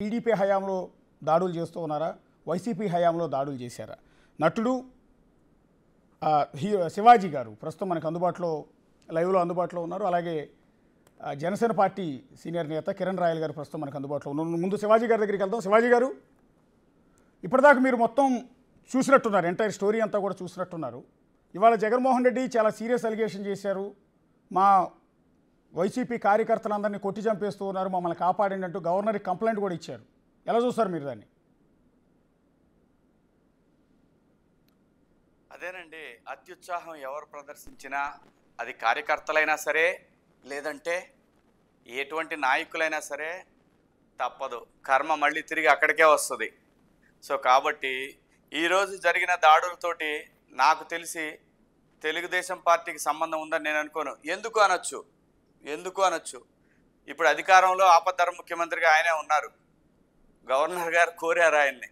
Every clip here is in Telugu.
టీడీపీ హయాంలో దాడులు చేస్తూ ఉన్నారా, వైసీపీ హయాంలో దాడులు చేశారా? నటుడు శివాజీ గారు ప్రస్తుతం మనకు లైవ్లో అందుబాటులో ఉన్నారు. అలాగే జనసేన పార్టీ సీనియర్ నేత కిరణ్ రాయల్ గారు ప్రస్తుతం మనకు అందుబాటులో ఉన్నారు. ముందు శివాజీ గారి దగ్గరికి వెళ్దాం. శివాజీ గారు, ఇప్పటిదాకా మీరు మొత్తం చూసినట్టున్నారు, ఎంటైర్ స్టోరీ అంతా కూడా చూసినట్టున్నారు. ఇవాళ జగన్మోహన్ రెడ్డి చాలా సీరియస్ అలిగేషన్ చేశారు. మా వైసీపీ కార్యకర్తలందరినీ కొట్టి చంపేస్తూ ఉన్నారు, మమ్మల్ని కాపాడండి అంటూ గవర్నర్కి కంప్లైంట్ కూడా ఇచ్చారు. ఎలా చూస్తారు మీరు దాన్ని? అదేనండి, అత్యుత్సాహం ఎవరు ప్రదర్శించినా, అది కార్యకర్తలైనా సరే లేదంటే ఎటువంటి నాయకులైనా సరే తప్పదు, కర్మ మళ్ళీ తిరిగి అక్కడికే వస్తుంది. సో కాబట్టి ఈరోజు జరిగిన దాడులతోటి నాకు తెలిసి తెలుగుదేశం పార్టీకి సంబంధం ఉందని నేను అనుకోను. ఎందుకు అనొచ్చు, ఇప్పుడు అధికారంలో ఆపద్ధర ముఖ్యమంత్రిగా ఆయనే ఉన్నారు. గవర్నర్ గారు కోరారు ఆయన్ని,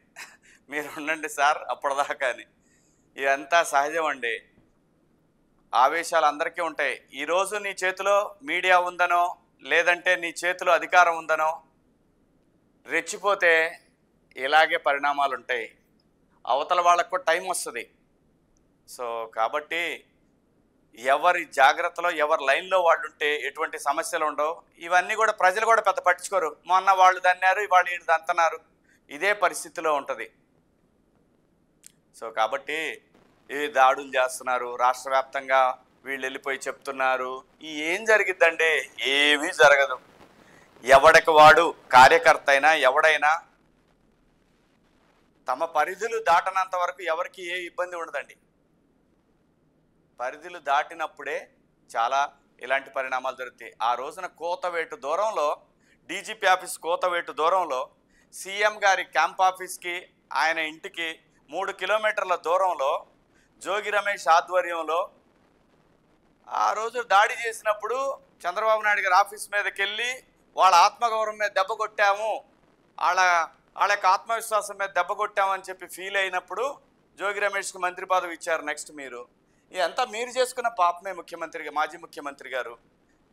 మీరు ఉండండి సార్ అప్పటిదాకా అని. ఇదంతా సహజం అండి, ఆవేశాలు అందరికీ ఉంటాయి. ఈరోజు నీ చేతిలో మీడియా ఉందనో లేదంటే నీ చేతిలో అధికారం ఉందనో రెచ్చిపోతే ఇలాగే పరిణామాలు ఉంటాయి. అవతల వాళ్ళకు కూడా టైం వస్తుంది. సో కాబట్టి ఎవరి జాగ్రత్తలో ఎవరి లైన్లో వాళ్ళు ఉంటే ఎటువంటి సమస్యలు ఉండవు. ఇవన్నీ కూడా ప్రజలు కూడా పెద్ద పట్టించుకోరు. మొన్న వాళ్ళు దన్నారు, ఇవాళ వీళ్ళు దంతన్నారు, ఇదే పరిస్థితిలో ఉంటుంది. సో కాబట్టి ఈ దాడులు చేస్తున్నారు, రాష్ట్ర వ్యాప్తంగా వీళ్ళు వెళ్ళిపోయి చెప్తున్నారు. ఏం జరిగిద్దండి? ఏమీ జరగదు. ఎవడికి వాడు కార్యకర్త అయినా ఎవడైనా తమ పరిధులు దాటనంత వరకు ఎవరికి ఏ ఇబ్బంది ఉండదండి. పరిధులు దాటినప్పుడే చాలా ఇలాంటి పరిణామాలు జరుగుతాయి. ఆ రోజున కోతవేటు దూరంలో, డీజీపీ ఆఫీస్ కోతవేటు దూరంలో, సీఎం గారి క్యాంప్ ఆఫీస్కి ఆయన ఇంటికి 3 కిలోమీటర్ల దూరంలో జోగి రమేష్ ఆధ్వర్యంలో ఆ రోజు దాడి చేసినప్పుడు చంద్రబాబు నాయుడు గారి ఆఫీస్ మీదకి వెళ్ళి వాళ్ళ ఆత్మగౌరవం మీద దెబ్బ కొట్టాము, వాళ్ళ యొక్క ఆత్మవిశ్వాసం మీద దెబ్బ కొట్టామని చెప్పి ఫీల్ అయినప్పుడు జోగి రమేష్కి మంత్రి పదవి ఇచ్చారు. నెక్స్ట్ ఇదంతా మీరు చేసుకున్న పాపమే. ముఖ్యమంత్రిగా, మాజీ ముఖ్యమంత్రి గారు,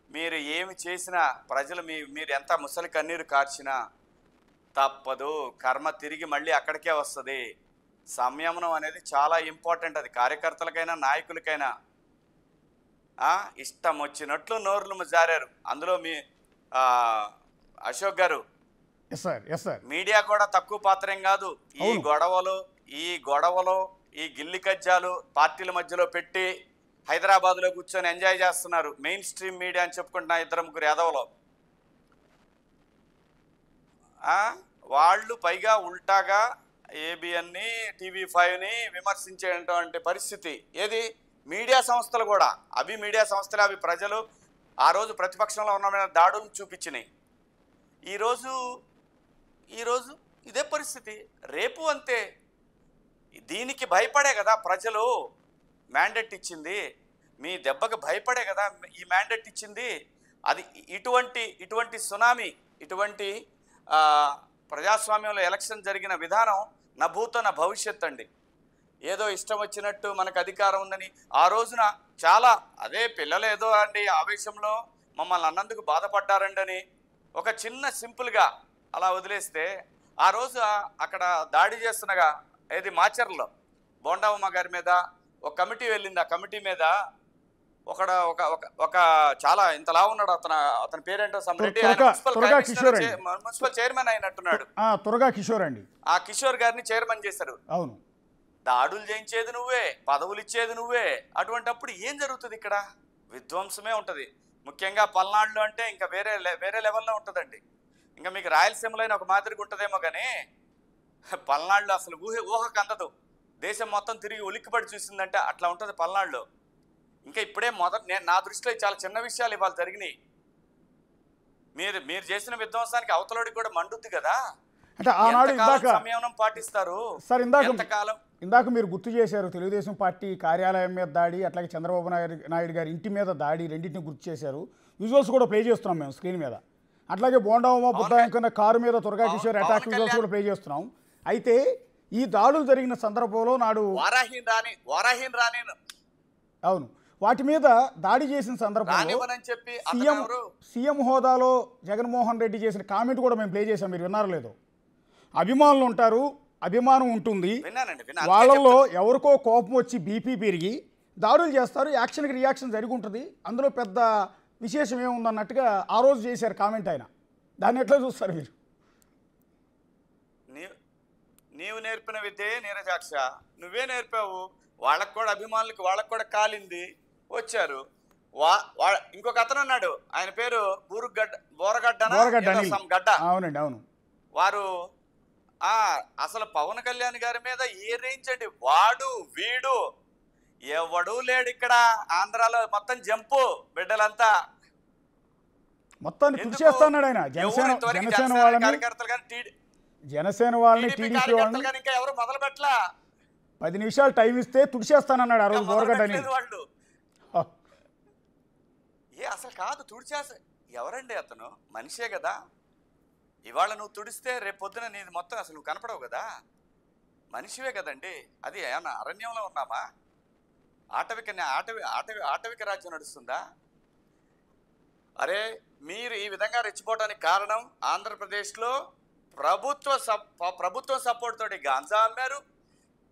మీరు ఏమి చేసినా ప్రజలు మీరు ఎంత ముసలి కన్నీరు కార్చినా తప్పదు, కర్మ తిరిగి మళ్ళీ అక్కడికే వస్తుంది. సంయమనం అనేది చాలా ఇంపార్టెంట్. అది కార్యకర్తలకైనా నాయకులకైనా. ఇష్టం వచ్చినట్లు నోర్లు జారారు. అందులో మీ అశోక్ గారు, మీడియా కూడా తక్కువ పాత్రేం కాదు. ఈ గొడవలు ఈ గిల్లి కజ్జాలు పార్టీల మధ్యలో పెట్టి హైదరాబాద్లో కూర్చొని ఎంజాయ్ చేస్తున్నారు మెయిన్ స్ట్రీమ్ మీడియా అని చెప్పుకుంటున్న 2-3 యాదవలో. వాళ్ళు పైగా ఉల్టాగా ఏబిఎన్ని, టీవీ5ని విమర్శించేటువంటి పరిస్థితి. ఏది? మీడియా సంస్థలు కూడా. అవి మీడియా సంస్థలు, అవి ప్రజలు ఆ రోజు ప్రతిపక్షంలో ఉన్న దాడులు చూపించినాయి. ఈరోజు ఇదే పరిస్థితి, రేపు అంతే. దీనికి భయపడే కదా ప్రజలు మ్యాండేట్ ఇచ్చింది, మీ దెబ్బకు భయపడే కదా ఈ మ్యాండేట్ ఇచ్చింది. అది ఇటువంటి సునామీ, ఇటువంటి ప్రజాస్వామ్యంలో ఎలక్షన్ జరిగిన విధానం నా భూతో నా భవిష్యత్ అండి. ఏదో ఇష్టం వచ్చినట్టు మనకు అధికారం ఉందని ఆ రోజున చాలా, అదే పిల్లలు ఏదో అండి ఆవేశంలో మమ్మల్ని అన్నందుకు బాధపడ్డారండి అని ఒక చిన్న సింపుల్గా అలా వదిలేస్తే, ఆ రోజు అక్కడ దాడి చేస్తున్నగా ఏది మాచర్లో బోండావమ్మ గారి మీద ఒక కమిటీ వెళ్ళింది. ఆ కమిటీ మీద ఒక చాలా ఇంతలా ఉన్నాడు, అతని పేరేంటో సమరెడ్డి, మున్సిపల్ చైర్మన్ అయినట్టున్నాడు. ఆ కిషోర్ గారిని చైర్మన్ చేశారు. అవును, దాడులు చేయించేది నువ్వే, పదవులు ఇచ్చేది నువ్వే. అటువంటిప్పుడు ఏం జరుగుతుంది? ఇక్కడ విధ్వంసమే ఉంటుంది. ముఖ్యంగా పల్నాడులో అంటే ఇంకా వేరే లెవెల్లో ఉంటుందండి. ఇంకా మీకు రాయలసీమలో ఒక మాదిరిగా ఉంటుందేమో కానీ పల్నాడులో అసలు ఊహకు అందదు. దేశం మొత్తం తిరిగి ఉలిక్కిపడి చూసిందంటే అట్లా ఉంటుంది పల్నాడులో. ఇంకా ఇప్పుడే నా దృష్టిలో చాలా చిన్న విషయాలు ఇవాళ జరిగినాయి. మీరు చేసిన విధ్వంసానికి అవతలోడికి కూడా మండుద్ది కదా. అంటే ఆనాడు సంయమనం పాటిస్తారు సార్. ఇందాక మీరు గుర్తు చేశారు తెలుగుదేశం పార్టీ కార్యాలయం మీద దాడి, అట్లాగే చంద్రబాబు నాయుడు గారి ఇంటి మీద దాడి, రెండింటిని గుర్తు చేశారు. విజువల్స్ కూడా ప్లే చేస్తున్నాం మేము స్క్రీన్ మీద. అట్లాగే బోండావమ్మ బుద్ధాంకన్న కారు మీద తురగా కిషోర్ అటాక్ విజువల్స్ కూడా ప్లే చేస్తున్నాం. అయితే ఈ దాడులు జరిగిన సందర్భంలో నాడు అవును, వాటి మీద దాడి చేసిన సందర్భంలో సీఎం హోదాలో జగన్మోహన్ రెడ్డి చేసిన కామెంట్ కూడా మేము ప్లే చేసాం. మీరు విన్నారో లేదో? అభిమానులు ఉంటారు, అభిమానం ఉంటుంది, విన్నానండి వాళ్ళల్లో ఎవరికో కోపం వచ్చి బీపీ పెరిగి దాడులు చేస్తారు, యాక్షన్కి రియాక్షన్ జరిగి ఉంటుంది, అందులో పెద్ద విశేషం ఏముందన్నట్టుగా ఆ రోజు చేశారు కామెంట్ ఆయన. దాన్ని ఎట్లా చూస్తారు మీరు? నీవు నేర్పిన విద్యే నీరజాక్ష, నువ్వే నేర్పావు. వాళ్ళకు కూడా అభిమానులకి వాళ్ళకు కూడా కాలింది, వచ్చారు. ఇంకొక అతను ఉన్నాడు, ఆయన పేరు బోరగడ్డ. అవునండి, అవును. వారు అసలు పవన్ కళ్యాణ్ గారి మీద ఏ రేంజ్ అండి, వాడు వీడు ఎవడు లేడు ఇక్కడ ఆంధ్రాలో, మొత్తం జంపు బిడ్డలంతా మొత్తాన్ని పిలిచేస్తున్నాడు ఆయన. జనసేన వాళ్ళని టీడీపీ వాళ్ళని ఇంకా ఎవరు మొదలు పెట్టలా. 10 నిమిషాలు టైం ఇస్తే తుడిచేస్తానన్నాడు ఆ రోజు బోరగడ్డని. అసలు కాదు తుడిచేస్తా, ఎవరండి అతను? మనిషే కదా. ఇవాళ నువ్వు తుడిస్తే రేపు పొద్దున నీది మొత్తం అసలు నువ్వు కనపడవు కదా, మనిషివే కదండి. అది ఏమన్నా అరణ్యంలో ఉన్నామా? ఆటవిక రాజ్యం నడుస్తుందా? అరే మీరు ఈ విధంగా రెచ్చిపోవడానికి కారణం, ఆంధ్రప్రదేశ్లో ప్రభుత్వం సపోర్ట్ తోటి గాంజా అమ్మారు,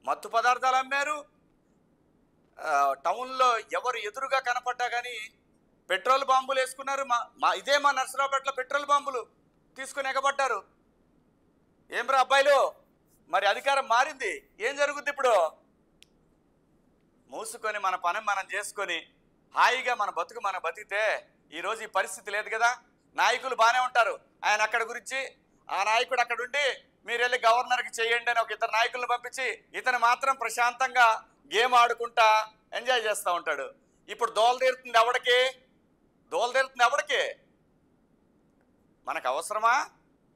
మత్తు పదార్థాలు అమ్మారు. టౌన్లో ఎవరు ఎదురుగా కనపడ్డా కానీ పెట్రోల్ బాంబులు వేసుకున్నారు. మా నర్సరావుపేటలో పెట్రోల్ బాంబులు తీసుకుని ఎగబడ్డారు. ఏం రా అబ్బాయిలు, మరి అధికారం మారింది, ఏం జరుగుద్ది ఇప్పుడు? మూసుకొని మన పని మనం చేసుకొని హాయిగా మన బతుకు మనం బతికితే ఈరోజు ఈ పరిస్థితి లేదు కదా. నాయకులు బాగానే ఉంటారు, ఆయన అక్కడ గురించి ఆ నాయకుడు అక్కడ ఉండి మీరు వెళ్ళి గవర్నర్కి చేయండి అని ఒక ఇద్దరు నాయకులను పంపించి ఇతను మాత్రం ప్రశాంతంగా గేమ్ ఆడుకుంటా ఎంజాయ్ చేస్తూ ఉంటాడు. ఇప్పుడు దోల తీరుతుంది ఎవడికి? మనకు అవసరమా?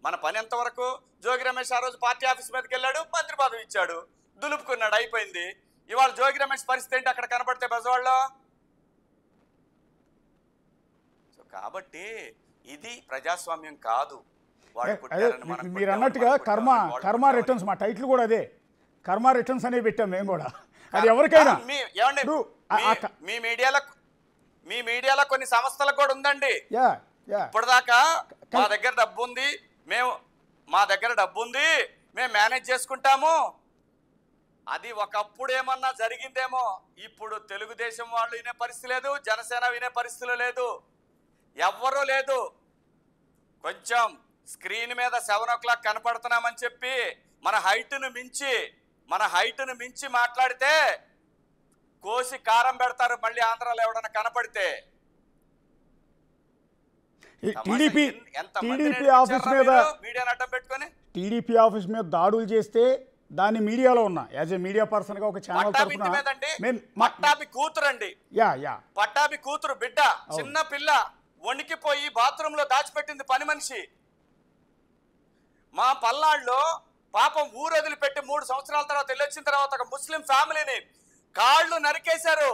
మన పని ఎంతవరకు? జోగి రమేష్ ఆ రోజు పార్టీ ఆఫీస్ మీదకి వెళ్ళాడు, మంత్రి పదవి ఇచ్చాడు, దులుపుకున్నాడు, అయిపోయింది. ఇవాళ జోగి రమేష్ పరిస్థితి ఏంటి అక్కడ కనపడితే బెజవాడలో? సో కాబట్టి ఇది ప్రజాస్వామ్యం కాదు. మీరు అన్నట్టుగా కర్మ రిటర్న్స్, మా టైటిల్ కూడా అదే, కర్మ రిటర్న్స్ అనేవి పెట్టాం మేము కూడా. అది ఎవరికైనా మీ మీడియాలో కొన్ని సంస్థలకు కూడా ఉందండి. ఇప్పటిదాకా మా దగ్గర డబ్బు ఉంది, మేము మేనేజ్ చేసుకుంటాము. అది ఒకప్పుడు ఏమన్నా జరిగిందేమో, ఇప్పుడు తెలుగుదేశం వాళ్ళు వినే పరిస్థితి లేదు, జనసేన వినే పరిస్థితిలో లేదు, ఎవ్వరూ లేదు. కొంచెం స్క్రీన్ మీద 7 o'clock కనపడుతున్నామని చెప్పి మన హైట్ను మించి మాట్లాడితే కోసి కారం పెడతారు మళ్ళీ ఆంధ్రాలో ఎవడన్నా కనపడితే. టీడీపీ ఆఫీస్ మీద దాడులు చేస్తే దాన్ని మీడియాలో ఉన్నా యాజ్ ఏ మీడియా పర్సన్ గా ఒక ఛానల్ పట్టాభి కూతురు బిడ్డ చిన్న పిల్ల వణికిపోయి బాత్రూమ్ లో దాచిపెట్టింది పని మనిషి. మా పల్నాడులో పాపం ఊరొదిలి పెట్టి 3 సంవత్సరాల తర్వాత వెళ్ళొచ్చిన తర్వాత ఒక ముస్లిం ఫ్యామిలీని కాళ్ళు నరికేశారు.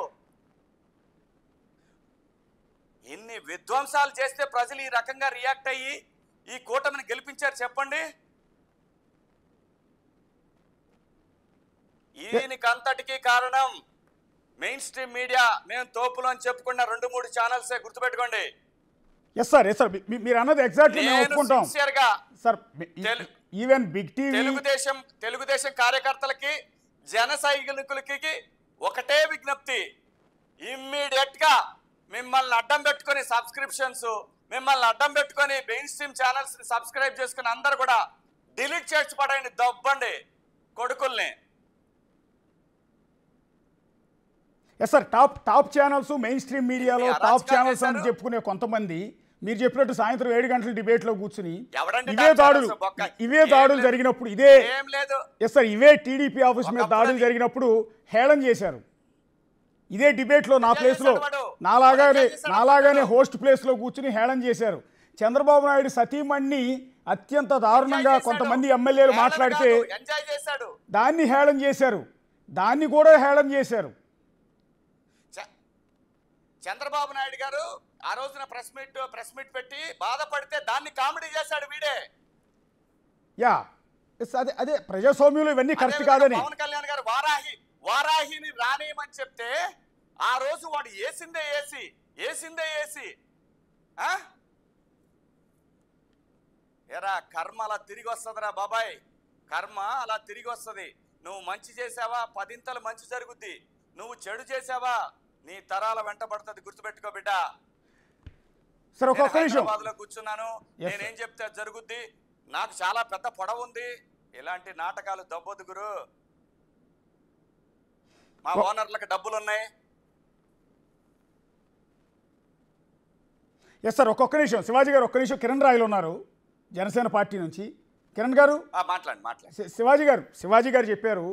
ఎన్ని విధ్వంసాలు చేస్తే ప్రజలు ఈ రకంగా రియాక్ట్ అయ్యి ఈ కూటమిని గెలిపించారు చెప్పండి. దీనికంతటికీ కారణం మెయిన్ స్ట్రీమ్ మీడియా. మేము తోపులు అని చెప్పుకున్న 2-3 ఛానల్సే, గుర్తుపెట్టుకోండి. మీరు అన్నది ఎగ్జాక్ట్లీ తెలుగుదేశం కార్యకర్తలకి, జన సైనికులకి ఒకటే విజ్ఞప్తి, ఇమ్మీడియట్ గా మిమ్మల్ని అడ్డం పెట్టుకుని సబ్స్క్రిప్షన్స్, మిమ్మల్ని అడ్డం పెట్టుకుని మెయిన్ స్ట్రీమ్ ఛానల్స్ ని సబ్స్క్రైబ్ చేసుకుని అందరు కూడా డిలీట్ చేసి పడండి, దబ్బండి కొడుకుల్ని. టాప్ ఛానల్స్, మెయిన్ స్ట్రీమ్ మీడియాలో టాప్ ఛానల్స్ అని చెప్పుకునే కొంతమంది మీరు చెప్పినట్టు సాయంత్రం 7 గంటల డిబేట్లో కూర్చుని ఇవే దాడులు జరిగినప్పుడు ఇవే టీడీపీ ఆఫీస్ మీద దాడులు జరిగినప్పుడు హేళన చేశారు. ఇదే డిబేట్లో నా ప్లేస్లో నాలాగానే హోస్ట్ ప్లేస్లో కూర్చుని హేళన చేశారు. చంద్రబాబు నాయుడు సతీమణ్ణి అత్యంత దారుణంగా కొంతమంది ఎమ్మెల్యేలు మాట్లాడితే దాన్ని హేళన చేశారు, దాన్ని కూడా హేళన చేశారు. చంద్రబాబు నాయుడు గారు ఆ రోజున ప్రెస్ మీట్ పెట్టి బాధపడితే దాన్ని కామెడీ చేశాడు వీడే. అదే ప్రజాస్వామ్యంలో ఇవన్నీ కరెక్ట్ కాదని పవన్ కళ్యాణ్ గారు వారాహిని రానేయమని చెప్తే ఆ రోజు వాడు ఏసిందే ఏసి ఎరా కర్మ అలా తిరిగి వస్తుందిరా బాబాయ్. కర్మ అలా తిరిగి వస్తుంది. నువ్వు మంచి చేసావా 10 మంచి జరుగుద్ది, నువ్వు చెడు చేసావా నీ తరాల వెంట పడుతుంది. గుర్తుపెట్టుకో బిడ్డ. సార్ ఒక్కొక్క నిమిషం. హైదరాబాద్ లో కూర్చున్నాను, నేనేం చెప్తే అది జరుగుద్ది. నాకు చాలా పెద్ద పొడవు ఉంది. ఇలాంటి నాటకాలు దబ్బొద్దు గురు. మా ఓనర్లకు డబ్బులు ఉన్నాయి. ఎస్ సార్ ఒక్కొక్క నిమిషం. శివాజీ గారు ఒక్క నిమిషం. కిరణ్ రాయలు ఉన్నారు జనసేన పార్టీ నుంచి. కిరణ్ గారు మాట్లాడి. శివాజీ గారు చెప్పారు.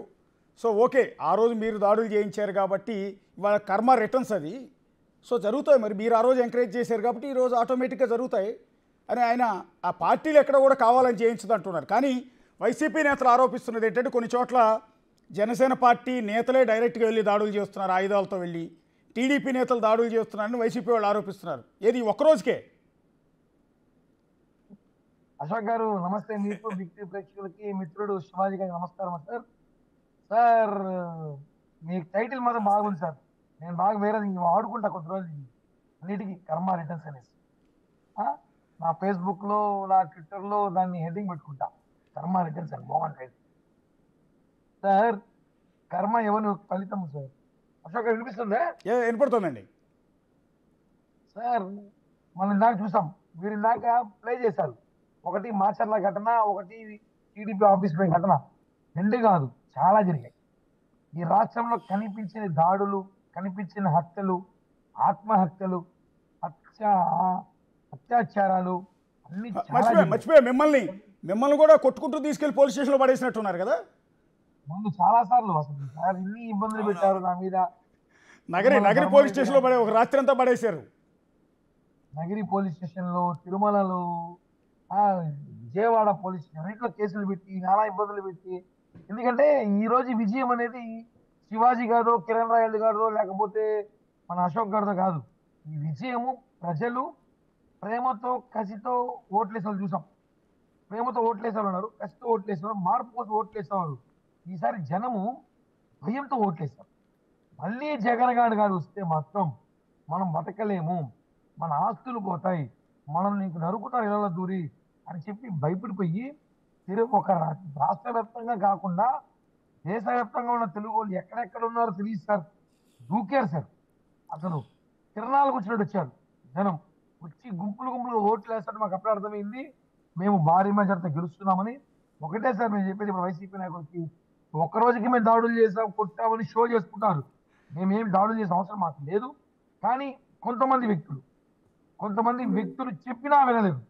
సో ఓకే, ఆ రోజు మీరు దాడులు చేయించారు కాబట్టి ఇవాళ కర్మ రిటర్న్స్ అది. సో జరుగుతాయి. మరి మీరు ఆ రోజు ఎంకరేజ్ చేశారు కాబట్టి ఈరోజు ఆటోమేటిక్గా జరుగుతాయి అని ఆయన ఆ పార్టీలు ఎక్కడ కూడా కావాలని చేయించదు అంటున్నారు. కానీ వైసీపీ నేతలు ఆరోపిస్తున్నది ఏంటంటే కొన్ని చోట్ల జనసేన పార్టీ నేతలే డైరెక్ట్గా వెళ్ళి దాడులు చేస్తున్నారు, ఆయుధాలతో వెళ్ళి. టీడీపీ నేతలు దాడులు చేస్తున్నారని వైసీపీ వాళ్ళు ఆరోపిస్తున్నారు. ఏది ఒక్కరోజుకే? అశోక్ గారు నమస్తే. మీకు బిగ్ ప్రేక్షకులకి మిత్రుడు శివాజీ గారికి నమస్కారం సార్. సార్ మీ టైటిల్ మాత్రం బాగుంది సార్. నేను బాగా వేరే ఆడుకుంటా కొద్ది రోజులు అన్నిటికీ కర్మ రిటర్న్స్ అనేసి. నా ఫేస్బుక్లో నా ట్విట్టర్లో దాన్ని హెడ్డింగ్ పెట్టుకుంటా, కర్మ రిటర్న్స్ అని. బాగుంది టైటిల్ సార్. కర్మ ఎవరి ఫలితం సార్. అశోక్ గారు వినిపిస్తుందా? వినపడుతుందండి సార్. మనం ఇందాక చూసాం, మీరు ఇందాక ప్లే చేశారు. ఒకటి మాచర్ల ఘటన, ఒకటి టీడీపీ ఆఫీస్ పై ఘటన. రెండు కాదు, చాలా జరిగాయి. ఈ రాష్ట్రంలో కనిపించిన దాడులు, కనిపించిన హత్యలు, ఆత్మహత్యలు, అత్యాచారాలు అన్ని మర్చిపోయా. మిమ్మల్ని కూడా కొట్టుకుంటూ తీసుకెళ్లి పోలీస్ స్టేషన్లో పడేసినట్టున్నారు కదా. ముందు చాలా సార్లు అసలు సార్ ఇన్ని ఇబ్బందులు పెట్టారు నా మీద. నగరి పోలీస్ స్టేషన్లో పడే ఒక రాత్రి అంతా పడేశారు. నగిరి పోలీస్ స్టేషన్లో, తిరుమలలో, విజయవాడ పోలీస్ స్టేషన్ అన్నింటిలో కేసులు పెట్టి చాలా ఇబ్బందులు పెట్టి. ఎందుకంటే ఈ రోజు విజయం అనేది శివాజీ గారిదో, కిరణ్ రాయల్ గారిదో, లేకపోతే మన అశోక్ గారిదో కాదు. ఈ విజయము ప్రజలు ప్రేమతో కసితో ఓట్లేసేవాళ్ళు చూసాం. ప్రేమతో ఓట్లేసేవాళ్ళు ఉన్నారు, కసితో ఓట్లేసేవారు, మార్పు కోసం ఓట్లేసేవారు. ఈసారి జనము భయంతో ఓట్లేస్తారు. మళ్ళీ జగన్ గారు వస్తే మాత్రం మనం బతకలేము, మన ఆస్తులు పోతాయి, మనం నీకు నరుకుతారు ఇళ్ళ దూరి అని చెప్పి భయపడిపోయి ఒక రాష్ట్ర వ్యాప్తంగా కాకుండా దేశవ్యాప్తంగా ఉన్న తెలుగు వాళ్ళు ఎక్కడెక్కడ ఉన్నారో తెలియదు సార్, దూకారు సార్. అసలు తిరణాలకు వచ్చినట్టు వచ్చారు జనం. వచ్చి గుంపులు ఓట్లు వేస్తారు. మాకు అప్పుడే అర్థమైంది మేము భారీ మెజార్టీతో గెలుస్తున్నామని. ఒకటే సార్ మేము చెప్పేది, ఇప్పుడు వైసీపీ నాయకులకి ఒక్కరోజుకి మేము దాడులు చేసాం, కొట్టామని షో చేసుకుంటారు. మేమేమి దాడులు చేసే అవసరం మాకు లేదు. కానీ కొంతమంది వ్యక్తులు చెప్పినా వినలేదు.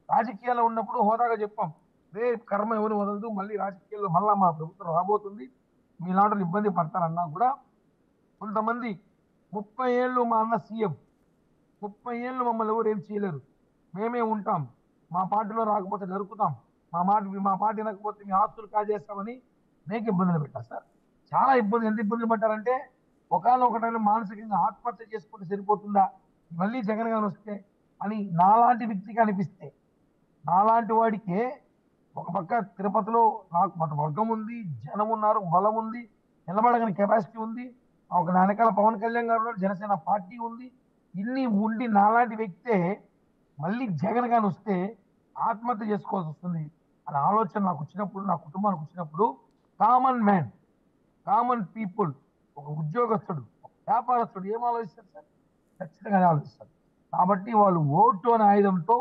రాజకీయాల్లో ఉన్నప్పుడు హోదాగా చెప్పాం, రేపు కర్మ ఎవరు వదలదు, మళ్ళీ రాజకీయాల్లో మళ్ళా మా ప్రభుత్వం రాబోతుంది, మీలాంటి ఇబ్బంది పడతారన్నా కూడా కొంతమంది 30 ఏళ్ళు మా అన్న సీఎం, 30 ఏళ్ళు మమ్మల్ని ఎవరు ఏం చేయలేరు, మేమే ఉంటాం, మా పార్టీలో రాకపోతే నరుకుతాం, మా పార్టీ వినకపోతే మీ ఆస్తులు కాజేస్తామని అనేక ఇబ్బందులు పెట్టారు సార్. చాలా ఎంత ఇబ్బందులు పడ్డారంటే ఒకనొకటైనా మానసికంగా ఆత్మహత్య చేసుకుంటే సరిపోతుందా మళ్ళీ జగన్ గారు వస్తే అని నాలాంటి వ్యక్తికి అనిపిస్తే, నాలాంటి వాడికే ఒక పక్క తిరుపతిలో నాకు మన వర్గం ఉంది, జనం ఉన్నారు, బలం ఉంది, నిలబడగని కెపాసిటీ ఉంది, ఒక వెనకాల పవన్ కళ్యాణ్ గారు జనసేన పార్టీ ఉంది, ఇన్ని ఉండి నాలాంటి వ్యక్తే మళ్ళీ జగన్ గారు వస్తే ఆత్మహత్య చేసుకోవాల్సి వస్తుంది అనే ఆలోచన నాకు వచ్చినప్పుడు, నా కుటుంబానికి వచ్చినప్పుడు, కామన్ మ్యాన్, కామన్ పీపుల్, ఒక ఉద్యోగస్తుడు, ఒక వ్యాపారస్తుడు ఏం ఆలోచిస్తారు సార్? ఖచ్చితంగా ఆలోచిస్తారు. కాబట్టి వాళ్ళు ఓటు అనే ఆయుధంతో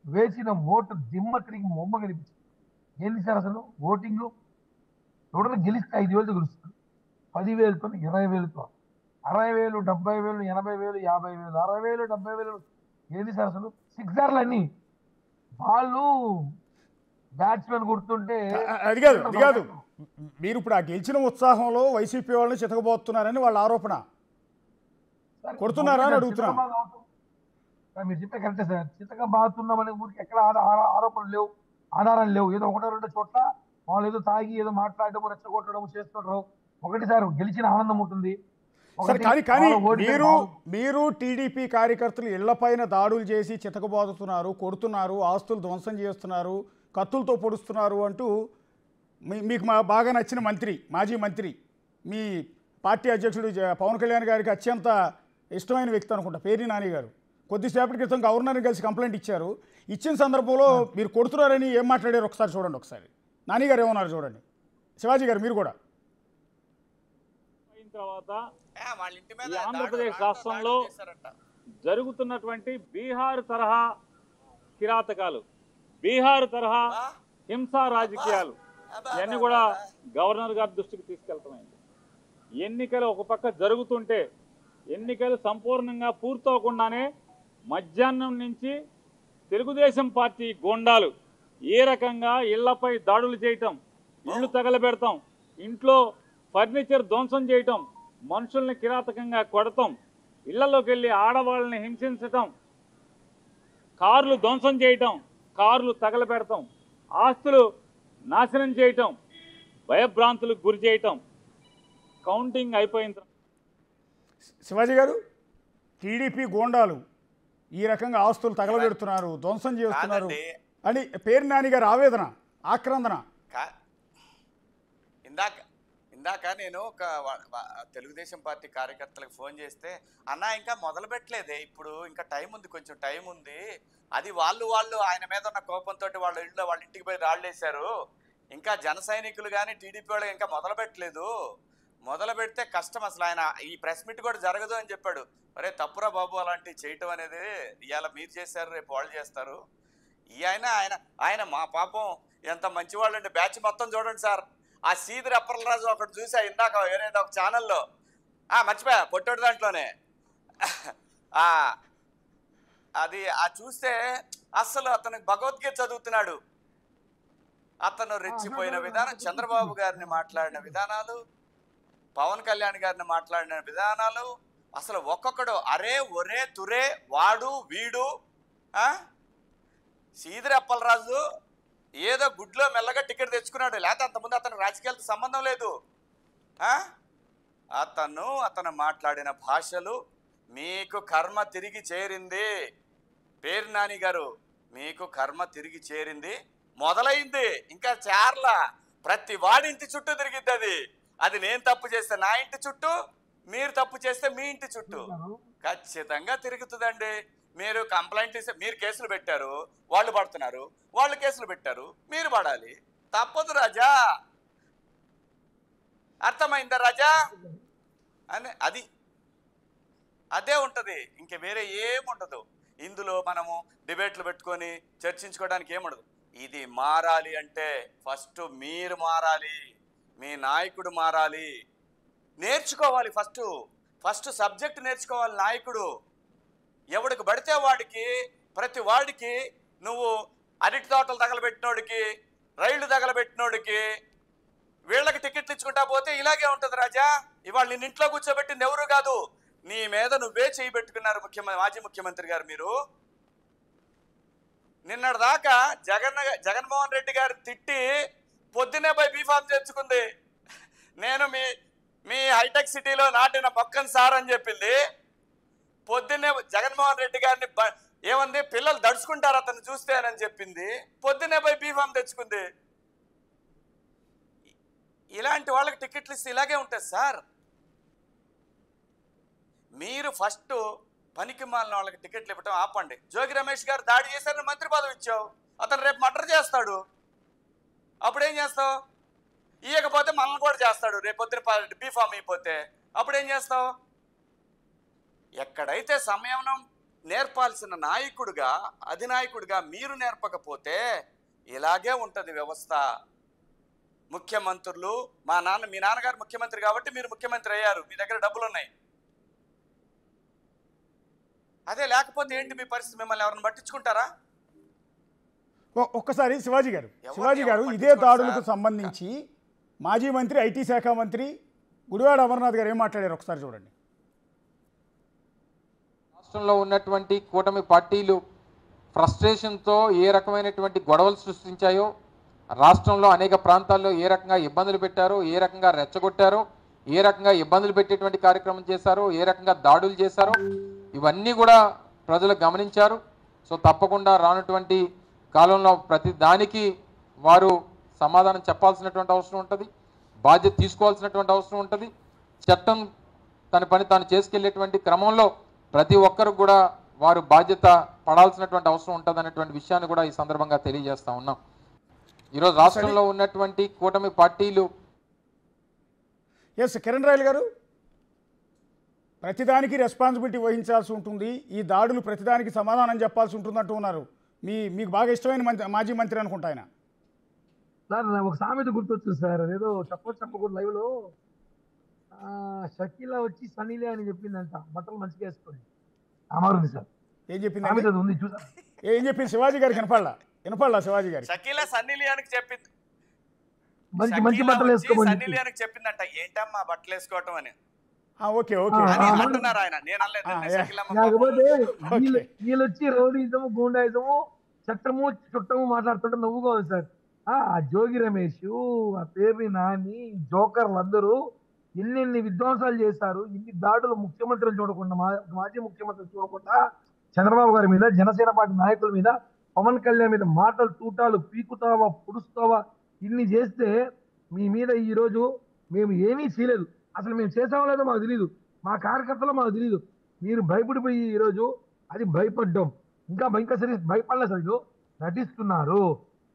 వేసిన ఓటు దిమ్మ తిరిగి మొమ్మ కనిపించింది. ఏంది సార్ అసలు ఓటింగ్? ఎవడన్నా గెలిస్తే 5,000తో గెలుస్తుంది, 10,000తో, 20,000తో, 60,000, 70,000, 80,000, 50,000, 60,000, 70,000. ఏంది సార్ అసలు? సిక్సర్లు అన్ని వాళ్ళు బ్యాట్స్మెన్ గుర్తుంటే అది కాదు. మీరు ఇప్పుడు ఆ గెలిచిన ఉత్సాహంలో వైసీపీ వాళ్ళని చితకబోతున్నారని వాళ్ళ ఆరోపణ. కొడుతున్నారా అని అడుగుతున్నా. మీరు చెప్పే కరెక్టే సార్. చితక బాగుతున్నామనే ఊరికి ఎక్కడ ఆరోపణలు లేవు, ఆధారాలు లేవు. ఏదో 1-2 చోట్ల వాళ్ళు ఏదో తాగి ఏదో మాట్లాడడం, రెచ్చగొట్టడం చేస్తుంటారు. ఒకటి సార్ గెలిచిన ఆనందం ఉంటుంది. కానీ మీరు టీడీపీ కార్యకర్తలు ఇళ్లపైన దాడులు చేసి చితకబోతున్నారు, కొడుతున్నారు, ఆస్తులు ధ్వంసం చేస్తున్నారు, కత్తులతో పొడుస్తున్నారు అంటూ మీకు బాగా నచ్చిన మంత్రి, మాజీ మంత్రి, మీ పార్టీ అధ్యక్షుడు పవన్ కళ్యాణ్ గారికి అత్యంత ఇష్టమైన వ్యక్తి అనుకుంటా పేర్ని నాని గారు కొద్దిసేపటి క్రితం గవర్నర్ని కలిసి కంప్లైంట్ ఇచ్చారు. ఇచ్చిన సందర్భంలో మీరు కొడుతున్నారని ఏం మాట్లాడారు ఒకసారి చూడండి. ఒకసారి నాని గారు ఏమన్నారు చూడండి. శివాజీ గారు మీరు కూడా. అయిన తర్వాత వాళ్ళ ఇంటి మీద ఈ ఆంధ్రప్రదేశ్ రాష్ట్రంలో జరుగుతున్నటువంటి బీహార్ తరహా కిరాతకాలు, బీహార్ తరహా హింసా రాజకీయాలు ఇవన్నీ కూడా గవర్నర్ గారి దృష్టికి తీసుకెళ్తామైంది. ఎన్నికలు ఒక పక్క జరుగుతుంటే ఎన్నికలు సంపూర్ణంగా పూర్తవకుండానే మధ్యాహ్నం నుంచి తెలుగుదేశం పార్టీ గోండాలు ఏ రకంగా ఇళ్లపై దాడులు చేయటం, ఇళ్ళు తగలబెడతాం, ఇంట్లో ఫర్నిచర్ ధ్వంసం చేయటం, మనుషుల్ని కిరాతకంగా కొడతాం, ఇళ్లలోకి వెళ్ళి ఆడవాళ్ళని హింసించటం, కార్లు ధ్వంసం చేయటం, కార్లు తగలబెడతాం, ఆస్తులు నాశనం చేయటం, భయభ్రాంతులకు గురి చేయటం, కౌంటింగ్ అయిపోయిన తర్వాత శివాజీ గారు, టీడీపీ గోండాలు ఈ రకంగా ఆస్తులు తగలబెడుతున్నారు, ధ్వంసం చేస్తున్నారు అని పేర్ని నాని గారి ఆవేదన, ఆక్రందన. ఇందాక నేను ఒక తెలుగుదేశం పార్టీ కార్యకర్తలకు ఫోన్ చేస్తే, అన్న ఇంకా మొదలు పెట్టలేదే, ఇప్పుడు ఇంకా టైం ఉంది, కొంచెం టైం ఉంది, అది వాళ్ళు ఆయన మీద ఉన్న కోపంతో వాళ్ళ ఇంటికి పోయి రాళ్ళేశారు, ఇంకా జన సైనికులు కానీ టీడీపీ వాళ్ళు ఇంకా మొదలు పెట్టలేదు, మొదలు పెడితే కష్టం, అసలు ఆయన ఈ ప్రెస్ మీట్ కూడా జరగదు అని చెప్పాడు. అరే తప్పురా బాబు, అలాంటివి చేయటం అనేది ఇవాళ మీరు చేశారు, రేపు వాళ్ళు చేస్తారు. ఈ ఆయన మా పాపం ఎంత మంచివాళ్ళు అంటే, బ్యాచ్ మొత్తం చూడండి సార్. ఆ సీదిరి అప్పలరాజు ఒకటి చూసా ఇందాక ఏదైనా ఒక ఛానల్లో, మర్చిపోయా పొట్టోడు దాంట్లోనే, అది చూస్తే అసలు అతను భగవద్గీత చదువుతున్నాడు. అతను రెచ్చిపోయిన విధానం, చంద్రబాబు గారిని మాట్లాడిన విధానాలు, పవన్ కళ్యాణ్ గారిని మాట్లాడిన విధానాలు, అసలు ఒక్కొక్కడు అరే ఒరే తురే వాడు వీడు. సీదిరి అప్పలరాజు ఏదో గుడ్లో మెల్లగా టికెట్ తెచ్చుకున్నాడు, లేకపోతే అంతకుముందు అతను రాజకీయాలతో సంబంధం లేదు. అతను మాట్లాడిన భాషలు, మీకు కర్మ తిరిగి చేరింది పేరు నాని గారు, మీకు కర్మ తిరిగి చేరింది, మొదలైంది, ఇంకా చేర్ల ప్రతి వాడి ఇంటి చుట్టూ తిరిగిద్ది. అది నేను తప్పు చేస్తే నా ఇంటి చుట్టూ, మీరు తప్పు చేస్తే మీ ఇంటి చుట్టూ ఖచ్చితంగా తిరుగుతుందండి. మీరు కంప్లైంట్ ఇస్తే, మీరు కేసులు పెట్టారు, వాళ్ళు పడుతున్నారు, వాళ్ళు కేసులు పెట్టారు, మీరు పడాలి, తప్పదు రాజా. అర్థమైందా రాజా అని? అదే ఉంటుంది, ఇంక వేరే ఏముండదు. ఇందులో మనము డిబేట్లు పెట్టుకొని చర్చించుకోవడానికి ఏముండదు. ఇది మారాలి అంటే ఫస్ట్ మీరు మారాలి, మీ నాయకుడు మారాలి, నేర్చుకోవాలి. ఫస్ట్ సబ్జెక్ట్ నేర్చుకోవాలి నాయకుడు. ఎవడికి పడితే వాడికి, ప్రతి వాడికి నువ్వు అరటి తోటలు తగలబెట్టినోడికి, రైళ్లు తగలబెట్టినోడికి వీళ్ళకి టికెట్లు ఇచ్చుకుంటా పోతే ఇలాగే ఉంటుంది రాజా. ఇవాళ నిన్ను ఇంట్లో కూర్చోబెట్టింది ఎవరు కాదు, నీ మీద నువ్వే చేయి పెట్టుకున్నారు మాజీ ముఖ్యమంత్రి గారు. మీరు నిన్నటిదాకా జగన్మోహన్ రెడ్డి గారు తిట్టి పొద్దునే పోయి బీఫామ్ తెచ్చుకుంది. నేను మీ హైటెక్ సిటీలో నాటిన మొక్కను సార్ అని చెప్పింది. పొద్దున్నే జగన్మోహన్ రెడ్డి గారిని ఏమంది, పిల్లలు దడుచుకుంటారు అతను చూస్తేనని చెప్పింది. పొద్దున్నే పోయి బీఫామ్ తెచ్చుకుంది. ఇలాంటి వాళ్ళకి టికెట్లు ఇస్తే ఇలాగే ఉంటుంది సార్. మీరు ఫస్ట్ పనికి మాలిన వాళ్ళకి టికెట్లు ఇవ్వటం ఆపండి. జోగి రమేష్ గారు దాడి చేశారని మంత్రి పదవి ఇచ్చావు, అతను రేపు మర్డర్ చేస్తాడు, అప్పుడేం చేస్తావు? ఇవ్వకపోతే మనల్ని కూడా చేస్తాడు, రేపు పొద్దున బీఫామ్ అయిపోతే అప్పుడేం చేస్తావు? ఎక్కడైతే సంయమనం నేర్పాల్సిన నాయకుడిగా, అధినాయకుడిగా మీరు నేర్పకపోతే ఇలాగే ఉంటుంది వ్యవస్థ. ముఖ్యమంత్రులు, మీ నాన్నగారు ముఖ్యమంత్రి కాబట్టి మీరు ముఖ్యమంత్రి అయ్యారు, మీ దగ్గర డబ్బులు ఉన్నాయి. అదే లేకపోతే ఏంటి మీ పరిస్థితి? మిమ్మల్ని ఎవరిని పట్టించుకుంటారా? ఒక్కసారి శివాజీ గారు ఇదే దాడులకు సంబంధించి మాజీ మంత్రి, ఐటీ శాఖ మంత్రి గుడివాడ అమర్నాథ్ గారు ఏం మాట్లాడారు ఒకసారి చూడండి. రాష్ట్రంలో ఉన్నటువంటి కూటమి పార్టీలు ఫ్రస్ట్రేషన్తో ఏ రకమైనటువంటి గొడవలు సృష్టించాయో, రాష్ట్రంలో అనేక ప్రాంతాల్లో ఏ రకంగా ఇబ్బందులు పెట్టారో, ఏ రకంగా రెచ్చగొట్టారో, ఏ రకంగా ఇబ్బందులు పెట్టేటువంటి కార్యక్రమం చేశారో, ఏ రకంగా దాడులు చేశారో, ఇవన్నీ కూడా ప్రజలు గమనించారు. సో తప్పకుండా రానటువంటి కాలంలో ప్రతి దానికి వారు సమాధానం చెప్పాల్సినటువంటి అవసరం ఉంటుంది, బాధ్యత తీసుకోవాల్సినటువంటి అవసరం ఉంటుంది. చట్టం తన పని తాను చేసుకెళ్లేటువంటి క్రమంలో ప్రతి ఒక్కరు కూడా వారు బాధ్యత పడాల్సినటువంటి అవసరం ఉంటుంది అనేటువంటి విషయాన్ని కూడా ఈ సందర్భంగా తెలియజేస్తా ఉన్నాం. ఈరోజు రాష్ట్రంలో ఉన్నటువంటి కూటమి పార్టీలు ఎస్ కిరణ్ రాయల్ గారు, ప్రతిదానికి రెస్పాన్సిబిలిటీ వహించాల్సి ఉంటుంది, ఈ దాడులు ప్రతిదానికి సమాధానం చెప్పాల్సి ఉంటుందంటూ ఉన్నారు. మీకు బాగా ఇష్టమైన మాజీ మంత్రి అనుకుంటా ఆయన. సార్ నాకు ఒక సామెత గుర్తొచ్చింది సార్, ఏదో చెప్పకూడదు లైవ్ లో షకీలా వచ్చి సనీలే అని చెప్పిందంట, బట్టలు మంచిగా వేసుకొని అమరుంది సార్. ఏం చెప్పింది? సామెత ఉంది చూసా. ఏం చెప్పింది? శివాజీ గారికి వినపడలా శివాజీ గారికి. షకీలా సన్నీ లియోనికి చెప్పింది, మంచి మంచి బట్టలు వేసుకోమని సన్నీ లియోనికి చెప్పిందంట, ఏంటమ్మా బట్టలు వేసుకోవటం అని. ఓకే ఓకే అని అంటున్నారు ఆయన, నేను అనలేదు. షకీలా కాకపోతే వీళ్ళు వచ్చి రౌడీజము గూండాయిజము చట్టము చుట్టము మాట్లాడుతుంటే నవ్వుగా ఉంది సార్. ఆ జోగి రమేష్, ఆ పేర్ని నాని, జోకర్లు అందరూ ఎన్నెన్ని విధ్వంసాలు చేశారు, ఇన్ని దాడులు ముఖ్యమంత్రులు చూడకుండా, మాజీ ముఖ్యమంత్రులు చూడకుండా చంద్రబాబు గారి మీద, జనసేన పార్టీ నాయకుల మీద, పవన్ కళ్యాణ్ మీద మాటలు తూటాలు పీకుతావా పుడుస్తావా ఇన్ని చేస్తే మీ మీద ఈరోజు మేము ఏమీ చేయలేదు. అసలు మేము చేసామో లేదో మాకు తెలియదు, మా కార్యకర్తలు మాకు తెలియదు. మీరు భయపడిపోయి ఈరోజు అది భయపడ్డాం, ఇంకా సరే భయపడలే సరిగ్గా నటిస్తున్నారు.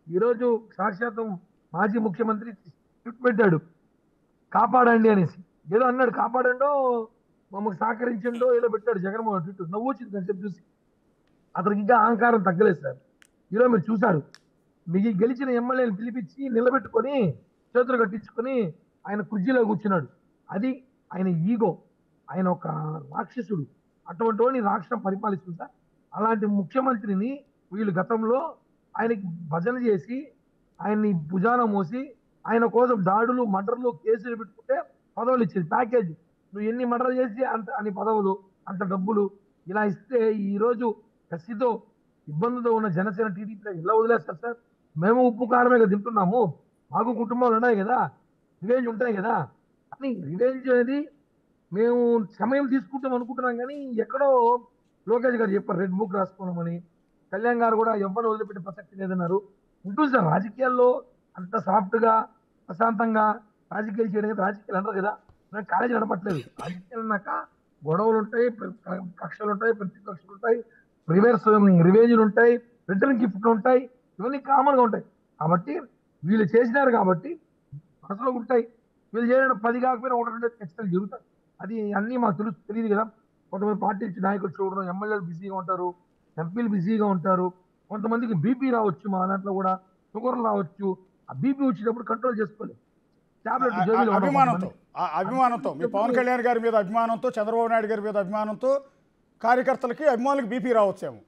ఈరోజు సాక్షాత్తం మాజీ ముఖ్యమంత్రి ట్వీట్ పెట్టాడు కాపాడండి అనేసి, ఏదో అన్నాడు, కాపాడండో మమ్మల్ని సహకరించండో ఏదో పెట్టాడు జగన్మోహన్ ట్వీట్. నవ్వు వచ్చింది కొంచెం చూసి. అతనికి ఇంకా అహంకారం తగ్గలేదు సార్. ఈరోజు మీరు చూశారు, మీకు గెలిచిన ఎమ్మెల్యేని పిలిపించి నిలబెట్టుకొని చేతులు కట్టించుకొని ఆయన కుర్చీలో కూర్చున్నాడు. అది ఆయన ఈగో, ఆయన ఒక రాక్షసుడు. అటువంటి వాడిని రాష్ట్రం పరిపాలిస్తుంది సార్. అలాంటి ముఖ్యమంత్రిని వీళ్ళు గతంలో ఆయనకి భజన చేసి ఆయన్ని భుజాన మోసి ఆయన కోసం దాడులు మర్డర్లు కేసులు పెట్టుకుంటే పదవులు ఇచ్చేది ప్యాకేజ్. నువ్వు ఎన్ని మర్డర్లు చేసి అంత అన్ని పదవులు అంత డబ్బులు ఇలా ఇస్తే ఈరోజు కసితో ఇబ్బందులతో ఉన్న జనసేన టీడీపీ ఎలా వదిలేస్తారు సార్? మేము ఉప్పు కారమే కదా తింటున్నాము, మాకు కుటుంబాలు ఉన్నాయి కదా, రివెంజ్ ఉంటాయి కదా అని. రివెంజ్ అనేది మేము సమయం తీసుకుంటాం అనుకుంటున్నాం, కానీ ఎక్కడో లోకేష్ గారు చెప్పారు రెడ్ బుక్ రాసుకోవడమని. కళ్యాణ్ గారు కూడా ఎవరిని వదిలిపెట్టే ప్రసక్తి లేదన్నారు. ఉంటుంది సార్ రాజకీయాల్లో అంత సాఫ్ట్గా ప్రశాంతంగా రాజకీయాలు చేయడం, రాజకీయాలు అంటారు కదా, నాకు కాలేజీ నడపట్లేదు. రాజకీయాలు అన్నాక గొడవలు ఉంటాయి, కక్షలు ఉంటాయి, ప్రతిపక్షలు ఉంటాయి, రివేంజ్లు ఉంటాయి, రిటర్న్ గిఫ్ట్లు ఉంటాయి, ఇవన్నీ కామన్గా ఉంటాయి. కాబట్టి వీళ్ళు చేసినారు కాబట్టి మనసులో ఉంటాయి. వీళ్ళు చేయడం 10 కాకపోయినా 1-2 ఖచ్చితంగా జరుగుతాయి. అది అన్నీ మాకు తెలియదు కదా. కొంతమంది పార్టీ నాయకులు చూడడం, ఎమ్మెల్యేలు బిజీగా ఉంటారు, ఎంపీలు బిజీగా ఉంటారు, కొంతమందికి బీపీ రావచ్చు, మా దాంట్లో కూడా షుగర్ రావచ్చు. ఆ బీపీ వచ్చినప్పుడు కంట్రోల్ చేసుకోలేదు. అభిమానంతో మీ పవన్ కళ్యాణ్ గారి మీద అభిమానంతో, చంద్రబాబు నాయుడు గారి మీద అభిమానంతో కార్యకర్తలకి అభిమానులకు బీపీ రావచ్చేమో.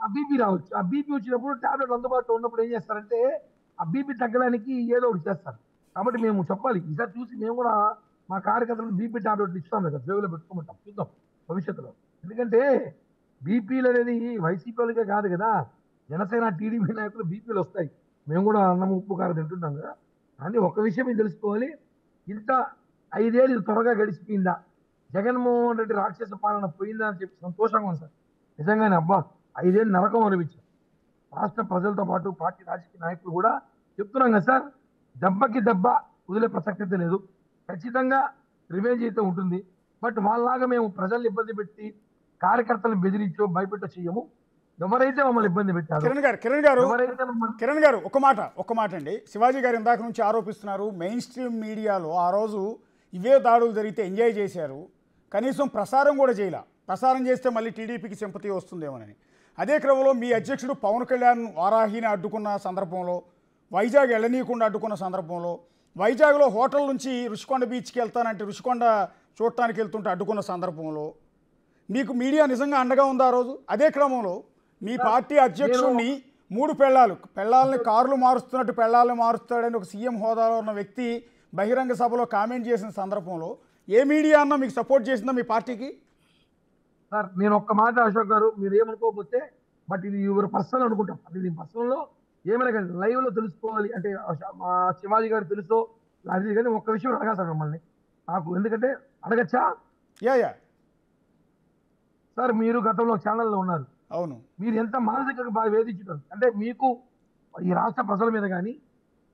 ఆ బీపీ రావచ్చు. ఆ బీపీ వచ్చినప్పుడు టాబ్లెట్ అందుబాటులో ఉన్నప్పుడు ఏం చేస్తారంటే ఆ బీపీ తగ్గడానికి ఏదో ఒకటి చేస్తారు. కాబట్టి మేము చెప్పాలి, ఈసారి చూసి మేము కూడా మా కార్యకర్తలకు బీపీ టాబ్లెట్లు ఇస్తాం కదా, జేబులో పెట్టుకోమంటాం, చూద్దాం భవిష్యత్తులో. ఎందుకంటే బీపీలు అనేది వైసీపీ వాళ్ళకే కాదు కదా, జనసేన టీడీపీ నాయకులు బీపీలు వస్తాయి. మేము కూడా అన్నం ఉప్పు కారం తింటుంటాం కదా. కానీ ఒక విషయం మీరు తెలుసుకోవాలి, ఇంత 5 ఏళ్ళు త్వరగా గడిచిపోయిందా, జగన్మోహన్ రెడ్డి రాక్షస పాలన పోయిందా అని చెప్పి సంతోషంగా ఉంది సార్. నిజంగానే అబ్బా 5 ఏళ్ళు నరకం అనిపించారు. రాష్ట్ర ప్రజలతో పాటు పార్టీ రాజకీయ నాయకులు కూడా చెప్తున్నాం కదా సార్, దెబ్బకి దెబ్బ వదిలే ప్రసక్తి లేదు. ఖచ్చితంగా రివెంజ్ అయితే ఉంటుంది. బట్ వాళ్ళలాగా మేము ప్రజల్ని ఇబ్బంది పెట్టి కార్యకర్తలను బెదిరించో భయపెట్టో చెయ్యము. ఎవరైతే మమ్మల్ని ఇబ్బంది పెట్టారు, కిరణ్ గారు ఒక్క మాట అండి. శివాజీ గారు ఇందాక నుంచి ఆరోపిస్తున్నారు, మెయిన్ స్ట్రీమ్ మీడియాలో ఆ రోజు ఇవే దాడులు జరిగితే ఎంజాయ్ చేశారు, కనీసం ప్రసారం కూడా చేయలే, ప్రసారం చేస్తే మళ్ళీ టీడీపీకి సింపతి వస్తుందేమోనని. అదే క్రమంలో మీ అధ్యక్షుడు పవన్ కళ్యాణ్ వారాహిని అడ్డుకున్న సందర్భంలో, వైజాగ్ వెళ్ళనీయకుండా అడ్డుకున్న సందర్భంలో, వైజాగ్లో హోటల్ నుంచి రుషికొండ బీచ్కి వెళ్తానంటే రుషికొండ చూడటానికి వెళ్తుంటే అడ్డుకున్న సందర్భంలో మీకు మీడియా నిజంగా అండగా ఉంది ఆ రోజు. అదే క్రమంలో మీ పార్టీ అధ్యక్షుడిని 3 పెళ్ళాలని కార్లు మారుస్తున్నట్టు పెళ్ళాలను మారుస్తాడని ఒక సీఎం హోదాలో ఉన్న వ్యక్తి బహిరంగ సభలో కామెంట్ చేసిన సందర్భంలో ఏ మీడియా అన్నా మీకు సపోర్ట్ చేసిందా మీ పార్టీకి? సార్ నేను ఒక్క మాట అశోక్ గారు, మీరు ఏమనుకోకపోతే, బట్ ఇది ఎవరు పర్సనల్ అనుకుంటాం, అది పర్సనల్లో ఏమైనా కానీ లైవ్లో తెలుసుకోవాలి అంటే మా శివాజీ గారు తెలుసో అది, కానీ ఒక్క విషయం అడగా సార్ మిమ్మల్ని నాకు, ఎందుకంటే అడగచ్చా? యా సార్ మీరు గతంలో ఛానల్లో ఉన్నారు, అవును, మీరు ఎంత మానసికంగా బాగా వేధించుతారు అంటే మీకు ఈ రాష్ట్ర ప్రజల మీద కానీ,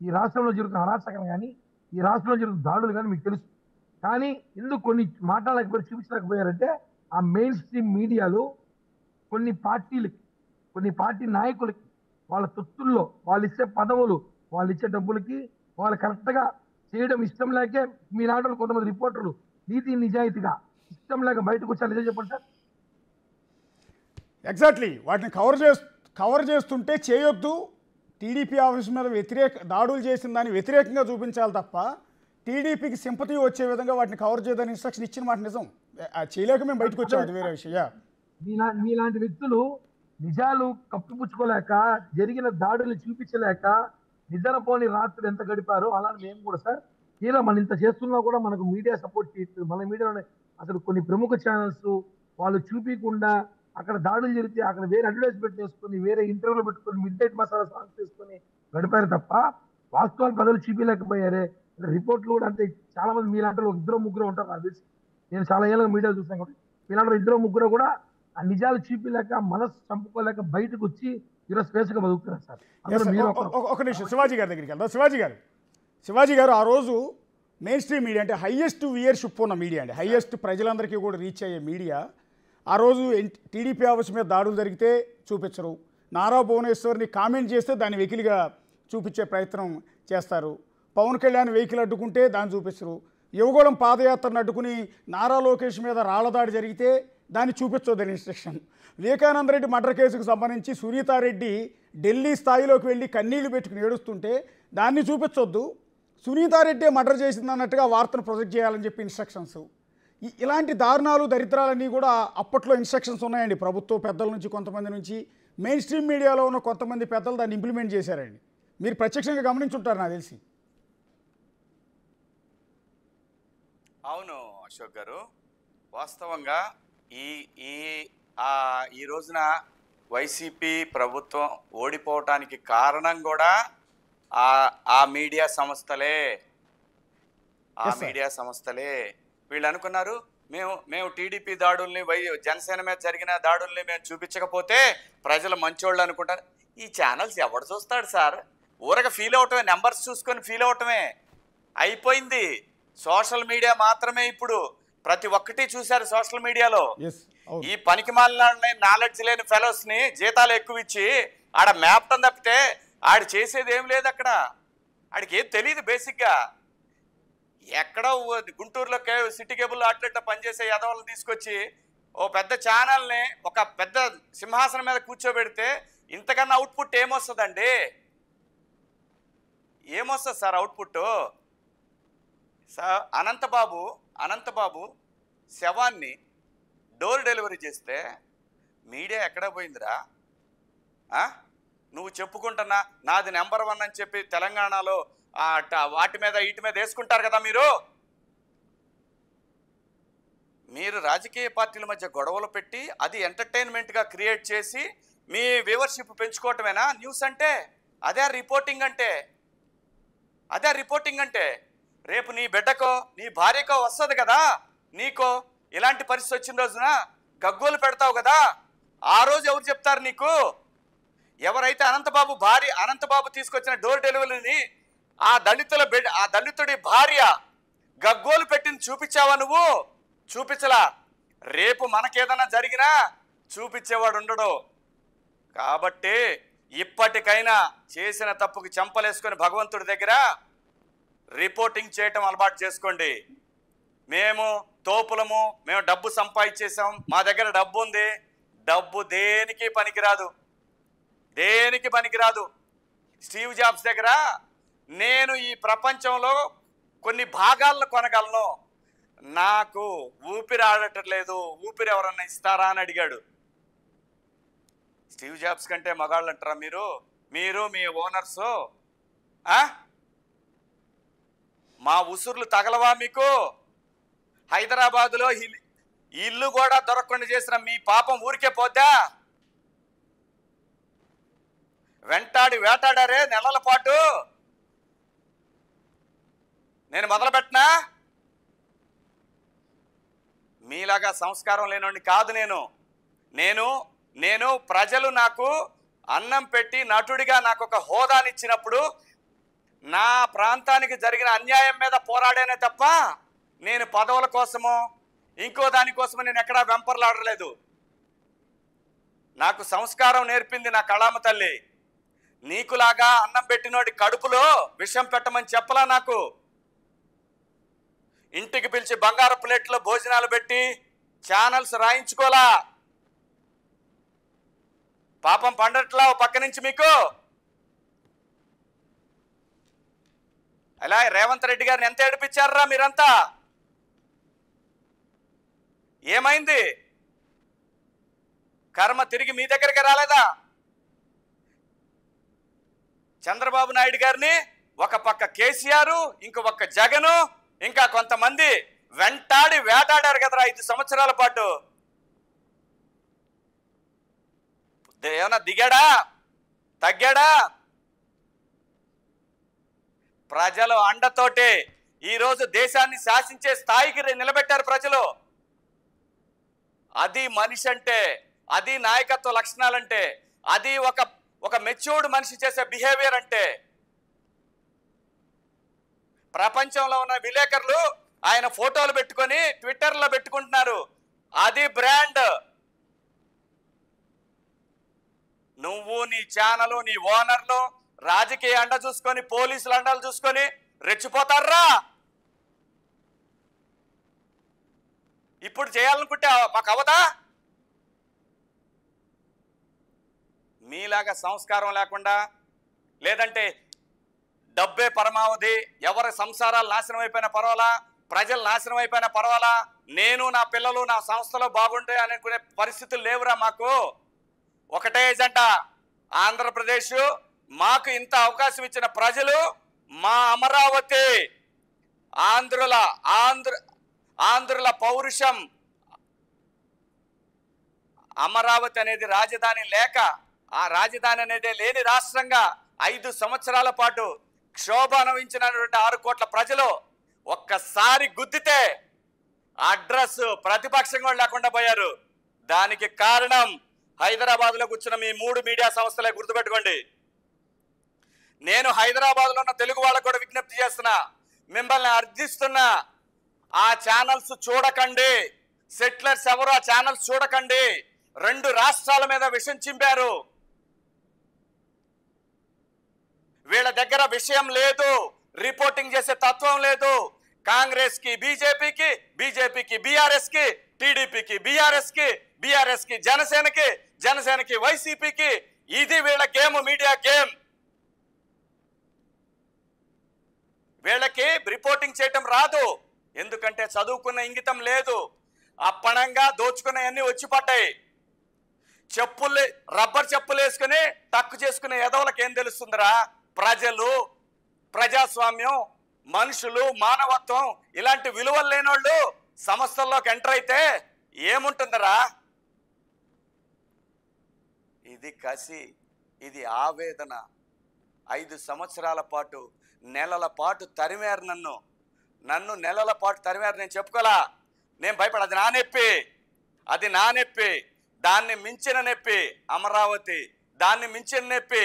ఈ రాష్ట్రంలో జరుగుతున్న అరాచకం కానీ, ఈ రాష్ట్రంలో జరుగుతున్న దాడులు కానీ మీకు తెలుసు. కానీ ఎందుకు కొన్ని మాట్లాడలేకపోయి చూపించలేకపోయారంటే ఆ మెయిన్ స్ట్రీమ్ మీడియాలో కొన్ని పార్టీలకి, కొన్ని పార్టీ నాయకులకి వాళ్ళ తొత్తుల్లో వాళ్ళు ఇచ్చే పదవులు, వాళ్ళు ఇచ్చే డబ్బులకి వాళ్ళు కరెక్ట్గా చేయడం ఇష్టం లేకే మీ నాటలు కొంతమంది రిపోర్టర్లు నీతి నిజాయితీగా ఇష్టం లేక బయటకు వచ్చారు. నిజం చెప్పండి సార్. ఎగ్జాక్ట్లీ వాటిని కవర్ చేస్తుంటే చేయొద్దు, టీడీపీ ఆఫీస్ మీద దాడులు చేసిన దాన్ని వ్యతిరేకంగా చూపించాలి తప్ప టీడీపీకి సింపతి వచ్చే విధంగా వాటిని కవర్ చేయదని ఇన్స్ట్రక్షన్ ఇచ్చిన మాట నిజం. చేయలేక మేము బయటకు వచ్చాం, అది వేరే విషయం. మీలాంటి వ్యక్తులు నిజాలు కప్పిపుచ్చుకోలేక జరిగిన దాడులు చూపించలేక నిద్రపోని రాత్రులు ఎంత గడిపారో అలా మేము కూడా సార్ తీరా మనం ఇంత చేస్తున్నా కూడా మనకు మీడియా సపోర్ట్ చేయట్లేదు. మన మీడియాలో అసలు కొన్ని ప్రముఖ ఛానల్స్ వాళ్ళు చూపించకుండా అక్కడ దాడులు జరిగితే అక్కడ వేరే అడ్వర్టైజ్మెంట్ చేసుకొని వేరే ఇంటర్వ్యూలు పెట్టుకొని మిడ్ నైట్ మసాలా సాంగ్స్ చేసుకొని గడిపారు తప్ప వాస్తవాలు ప్రజలు చూపించలేకపోయారే. రిపోర్ట్లు కూడా అంటే చాలా మంది మీలాంటి ఇద్దరు ముగ్గురు ఉంటారు నాకు తెలిసి. నేను చాలా ఏళ్ళగా మీడియా చూసాను కాబట్టి మీలాంటి ఇద్దరు ముగ్గురు కూడా ఆ నిజాలు చూపించలేక మనసు చంపుకోలేక బయటకు వచ్చి ఈరోజు స్పేస్గా బతుకుతున్నారు సార్. ఒక నిమిషం శివాజీ గారి దగ్గరికి వెళ్దాం. శివాజీ గారు ఆ రోజు మెయిన్ స్ట్రీమ్ మీడియా అంటే హైయెస్ట్ వ్యూయర్షిప్ ఉన్న మీడియా అండి, హైయెస్ట్ ప్రజలందరికీ కూడా రీచ్ అయ్యే మీడియా. ఆ రోజు టీడీపీ ఆఫీస్ మీద దాడులు జరిగితే చూపించరు, నారా భువనేశ్వర్ని కామెంట్ చేస్తే దాన్ని వెకిలిగా చూపించే ప్రయత్నం చేస్తారు, పవన్ కళ్యాణ్ వెహికల్ అడ్డుకుంటే దాన్ని చూపించరు, యువగోళం పాదయాత్రను అడ్డుకుని నారా లోకేష్ మీద రాళ్లదాడి జరిగితే దాన్ని చూపించొద్దని ఇన్స్ట్రక్షన్. వివేకానంద రెడ్డి మర్డర్ కేసుకు సంబంధించి సునీతారెడ్డి ఢిల్లీ స్థాయిలోకి వెళ్ళి కన్నీళ్లు పెట్టుకుని ఏడుస్తుంటే దాన్ని చూపించొద్దు, సునీతారెడ్డి మర్డర్ చేసింది అన్నట్టుగా వార్తను ప్రొజెక్ట్ చేయాలని చెప్పి ఇన్స్ట్రక్షన్స్. ఇలాంటి దారుణాలు దరిద్రాలన్నీ కూడా అప్పట్లో ఇన్స్ట్రక్షన్స్ ఉన్నాయండి ప్రభుత్వ పెద్దల నుంచి, కొంతమంది నుంచి, మెయిన్ స్ట్రీమ్ మీడియాలో ఉన్న కొంతమంది పెద్దలు దాన్ని ఇంప్లిమెంట్ చేశారండి. మీరు ప్రత్యక్షంగా గమనించుంటారు నాకు తెలిసి. అవును అశోక్ గారు, వాస్తవంగా ఈ రోజున వైసీపీ ప్రభుత్వం ఓడిపోవటానికి కారణం కూడా ఆ మీడియా సంస్థలే. వీళ్ళు అనుకున్నారు మేము టీడీపీ దాడుల్ని జనసేన మీద జరిగిన దాడుల్ని మేము చూపించకపోతే ప్రజలు మంచోళ్ళు అనుకుంటారు. ఈ ఛానల్స్ ఎవడు చూస్తాడు సార్? ఊరగా ఫీల్ అవటమే, నెంబర్స్ చూసుకొని ఫీల్ అవటమే అయిపోయింది. సోషల్ మీడియా మాత్రమే ఇప్పుడు ప్రతి ఒక్కటి చూశారు సోషల్ మీడియాలో. ఈ పనికి మాలిన నాలెడ్జ్ లేని ఫెలోస్ ని జీతాలు ఎక్కువ ఇచ్చి ఆడ మేపటం తప్పితే ఆడు చేసేది ఏం లేదు. అక్కడ ఆడికి ఏం తెలియదు బేసిక్ గా. ఎక్కడో గుంటూరులో సిటీ కేబుల్ అవుట్లెట్ పనిచేసే యదవలను తీసుకొచ్చి ఓ పెద్ద ఛానల్ని ఒక పెద్ద సింహాసనం మీద కూర్చోబెడితే ఇంతకన్నా అవుట్పుట్ ఏమొస్తుందండి? ఏమొస్తుంది సార్ అవుట్పుట్? అనంతబాబు శవాన్ని డోర్ డెలివరీ చేస్తే మీడియా ఎక్కడ పోయిందిరా? నువ్వు చెప్పుకుంటున్నా నాది నెంబర్ 1 అని చెప్పి తెలంగాణలో వాటి మీద వీటి మీద వేసుకుంటారు కదా మీరు రాజకీయ పార్టీల మధ్య గొడవలు పెట్టి అది ఎంటర్టైన్మెంట్గా క్రియేట్ చేసి మీ వ్యూవర్షిప్ పెంచుకోవటమేనా న్యూస్ అంటే? అదే రిపోర్టింగ్ అంటే రేపు నీ బిడ్డకో నీ భార్యకో వస్తుంది కదా, నీకో ఇలాంటి పరిస్థితి వచ్చిన రోజున గగ్గోలు పెడతావు కదా. ఆ రోజు ఎవరు చెప్తారు నీకు? ఎవరైతే అనంతబాబు తీసుకొచ్చిన డోర్ డెలివరీని ఆ దళితుడి భార్య గగ్గోలు పెట్టింది చూపించావా నువ్వు? చూపించలా. రేపు మనకేదన్నా జరిగినా చూపించేవాడు ఉండడు. కాబట్టి ఇప్పటికైనా చేసిన తప్పుకి చెంపలేసుకొని భగవంతుడి దగ్గర రిపోర్టింగ్ చేయటం అలవాటు చేసుకోండి. మేము తోపులము, మేము డబ్బు సంపాదించేసాం, మా దగ్గర డబ్బు ఉంది. డబ్బు దేనికి పనికిరాదు. స్టీవ్ జాబ్స్ దగ్గర నేను ఈ ప్రపంచంలో కొన్ని భాగాలను కొనగలను, నాకు ఊపిరి ఆడట్లేదు, ఊపిరి ఎవరన్నా ఇస్తారా అని అడిగాడు. స్టీవ్ జాబ్స్ కంటే మగాళ్ళు అంటారా మీరు మీ ఓనర్సు? మా ఉసుర్లు తగలవా మీకు? హైదరాబాదులో ఇల్లు కూడా దొరకకుండా చేసిన మీ పాపం ఊరికే పోద్దా? వేటాడారే నెలల పాటు. నేను మొదలుపెట్టినా? మీలాగా సంస్కారం లేనోడిని కాదు నేను ప్రజలు నాకు అన్నం పెట్టి నటుడిగా నాకు ఒక హోదానిచ్చినప్పుడు నా ప్రాంతానికి జరిగిన అన్యాయం మీద పోరాడానే తప్ప నేను పదవుల కోసమో ఇంకో దానికోసమో నేను ఎక్కడా వెంపర్లాడలేదు. నాకు సంస్కారం నేర్పింది నా కళామ తల్లి. నీకులాగా అన్నం పెట్టినోడి కడుపులో విషం పెట్టమని చెప్పలా నాకు. ఇంటికి పిలిచి బంగారు ప్లేట్లో భోజనాలు పెట్టి ఛానల్స్ రాయించుకోలా. పాపం పండట్లా పక్క నుంచి మీకు. అలా రేవంత్ రెడ్డి గారిని ఎంత ఏడిపించారా మీరంతా? ఏమైంది? కర్మ తిరిగి మీ దగ్గరికి రాలేదా? చంద్రబాబు నాయుడు గారిని ఒక పక్క కేసీఆర్, ఇంకొక జగను, ఇంకా కొంతమంది వెంటాడి వేటాడారు కదరా 5 సంవత్సరాల పాటు. ఏమన్నా దిగాడా? తగ్గాడా? ప్రజలు అండతోటే ఈరోజు దేశాన్ని శాసించే స్థాయికి నిలబెట్టారు ప్రజలు. అది మనిషి అంటే, అది నాయకత్వ లక్షణాలంటే, అది ఒక మెచ్యూర్డ్ మనిషి చేసే బిహేవియర్ అంటే. ప్రపంచంలో ఉన్న విలేకరులు ఆయన ఫోటోలు పెట్టుకొని ట్విట్టర్లో పెట్టుకుంటున్నారు. అది బ్రాండ్. నువ్వు నీ ఛానల్, నీ ఓనర్లు రాజకీయ అండ చూసుకొని, పోలీసుల అండలు చూసుకొని రెచ్చిపోతారా? ఇప్పుడు చేయాలనుకుంటే మాకు అవదా? మీలాగా సంస్కారం లేకుండా, లేదంటే డబ్బే పరమావధి, ఎవరి సంసారాలు నాశనం అయిపోయినా పర్వాలా, ప్రజలు నాశనం అయిపోయినా పర్వాలా, నేను నా పిల్లలు నా సంస్థలో బాగుంటే అనుకునే పరిస్థితులు లేవురా మాకు. ఒకటే ఎజెండా, ఆంధ్రప్రదేశ్ మాకు ఇంత అవకాశం ఇచ్చిన ప్రజలు, మా అమరావతి, ఆంధ్రుల పౌరుషం. అమరావతి అనేది రాజధాని లేక, ఆ రాజధాని అనేది లేని రాష్ట్రంగా 5 సంవత్సరాల పాటు క్షోభ అనుభవించినటువంటి 6 కోట్ల ప్రజలు ఒక్కసారి గుద్దితే అడ్రస్ ప్రతిపక్షంగా లేకుండా పోయారు. దానికి కారణం హైదరాబాద్లో కూర్చున్న మీ 3 మీడియా సంస్థలే. గుర్తుపెట్టుకోండి. నేను హైదరాబాద్లో ఉన్న తెలుగు వాళ్ళకు కూడా విజ్ఞప్తి చేస్తున్నా, మిమ్మల్ని అర్థిస్తున్నా, ఆ ఛానల్స్ చూడకండి. సెటిలర్స్ ఎవరు ఆ ఛానల్స్ చూడకండి. 2 రాష్ట్రాల మీద విషం చింపారు. వీళ్ళ దగ్గర విషయం లేదు, రిపోర్టింగ్ చేసే తత్వం లేదు. కాంగ్రెస్ కి బీజేపీకి, బీజేపీకి బీఆర్ఎస్ కి, టీడీపీకి బీఆర్ఎస్ కి, బీఆర్ఎస్ కి జనసేనకి, జనసేనకి వైసీపీకి. ఇది వీళ్ళ గేమ్, మీడియా గేమ్. వీళ్ళకి రిపోర్టింగ్ చేయటం రాదు, ఎందుకంటే చదువుకున్న ఇంగితం లేదు. అప్పనంగా దోచుకున్నవన్నీ వచ్చి పడ్డాయి. చెప్పులు, రబ్బర్ చెప్పులు వేసుకుని టక్కు చేసుకునే ఎదవలకు ఏం తెలుస్తుందిరా? ప్రజలు, ప్రజాస్వామ్యం, మనుషులు, మానవత్వం ఇలాంటి విలువలు లేనోళ్ళు సంస్థల్లోకి ఎంటర్ అయితే ఏముంటుందరా? ఇది కసి, ఇది ఆవేదన. 5 సంవత్సరాల పాటు, నెలల పాటు తరిమారు నన్ను నెలల పాటు తరిమారు. నేను చెప్పుకోలా, నేను భయపడ, అది నా నొప్పి. దాన్ని మించిన నొప్పి అమరావతి, దాన్ని మించిన నొప్పి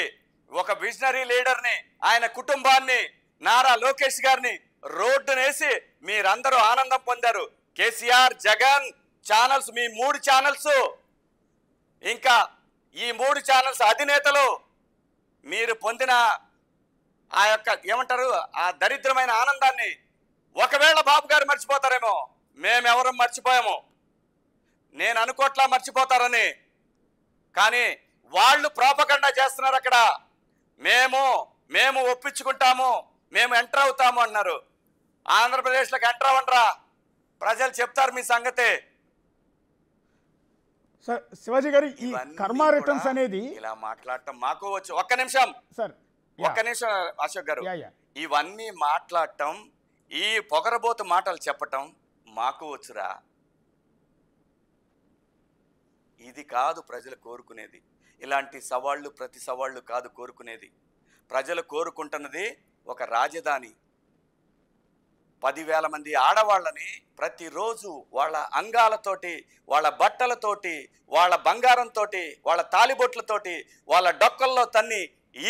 ఒక విజనరీ లీడర్ని, ఆయన కుటుంబాన్ని, నారా లోకేష్ గారిని రోడ్డునేసి మీరందరూ ఆనందం పొందారు. కేసీఆర్, జగన్ ఛానల్స్, మీ 3 ఛానల్స్, ఇంకా ఈ 3 ఛానల్స్ అధినేతలు మీరు పొందిన ఆ యొక్క ఏమంటారు, ఆ దరిద్రమైన ఆనందాన్ని ఒకవేళ బాబు గారు మర్చిపోతారేమో, మేమెవరం మర్చిపోయాము. నేను అనుకోట్లా మర్చిపోతారని, కానీ వాళ్ళు ప్రాపగండా చేస్తున్నారు అక్కడ. మేము ఒప్పించుకుంటాము, మేము ఎంటర్ అవుతాము అన్నారు. ఆంధ్రప్రదేశ్లోకి ఎంటర్ అవ్వండిరా, ప్రజలు చెప్తారు మీ సంగతి. సార్ శివాజీ గారు, ఈ కర్మ రిటర్న్స్ అనేది ఇలా మాట్లాడటం మాకు వచ్చు. ఒక్క నిమిషం అశోక్ గారు, ఇవన్నీ మాట్లాడటం, ఈ పొగరబోతు మాటలు చెప్పటం మాకు వచ్చురా. ఇది కాదు ప్రజలు కోరుకునేది. ఇలాంటి సవాళ్ళు, ప్రతి సవాళ్ళు కాదు కోరుకునేది. ప్రజలు కోరుకుంటున్నది ఒక రాజధాని. 10,000 మంది ఆడవాళ్ళని ప్రతిరోజు వాళ్ళ అంగాలతోటి, వాళ్ళ బట్టలతోటి, వాళ్ళ బంగారంతో, వాళ్ళ తాలిబొట్లతోటి, వాళ్ళ డొక్కల్లో తన్ని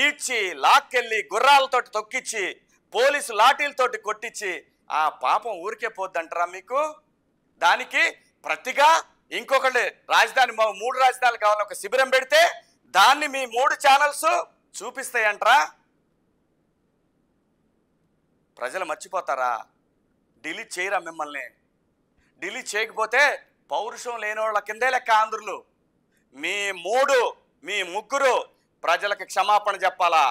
ఈడ్చి లాక్కెళ్ళి గుర్రాలతోటి తొక్కిచ్చి పోలీసు లాఠీలతోటి కొట్టించి ఆ పాపం ఊరికే పోద్దంటారా మీకు? దానికి ప్రతిగా ఇంకొకళ్ళు రాజధాని, 3 రాజధానులు కావాలి, ఒక శిబిరం పెడితే దాన్ని మీ 3 ఛానల్స్ చూపిస్తాయంట్రా? ప్రజలు మర్చిపోతారా? డిలీట్ చేయరా మిమ్మల్ని? డిలీట్ చేయకపోతే పౌరుషం లేని వాళ్ళ కిందే లెక్క ఆంధ్రులు. మీ ముగ్గురు ప్రజలకు క్షమాపణ చెప్పాలా?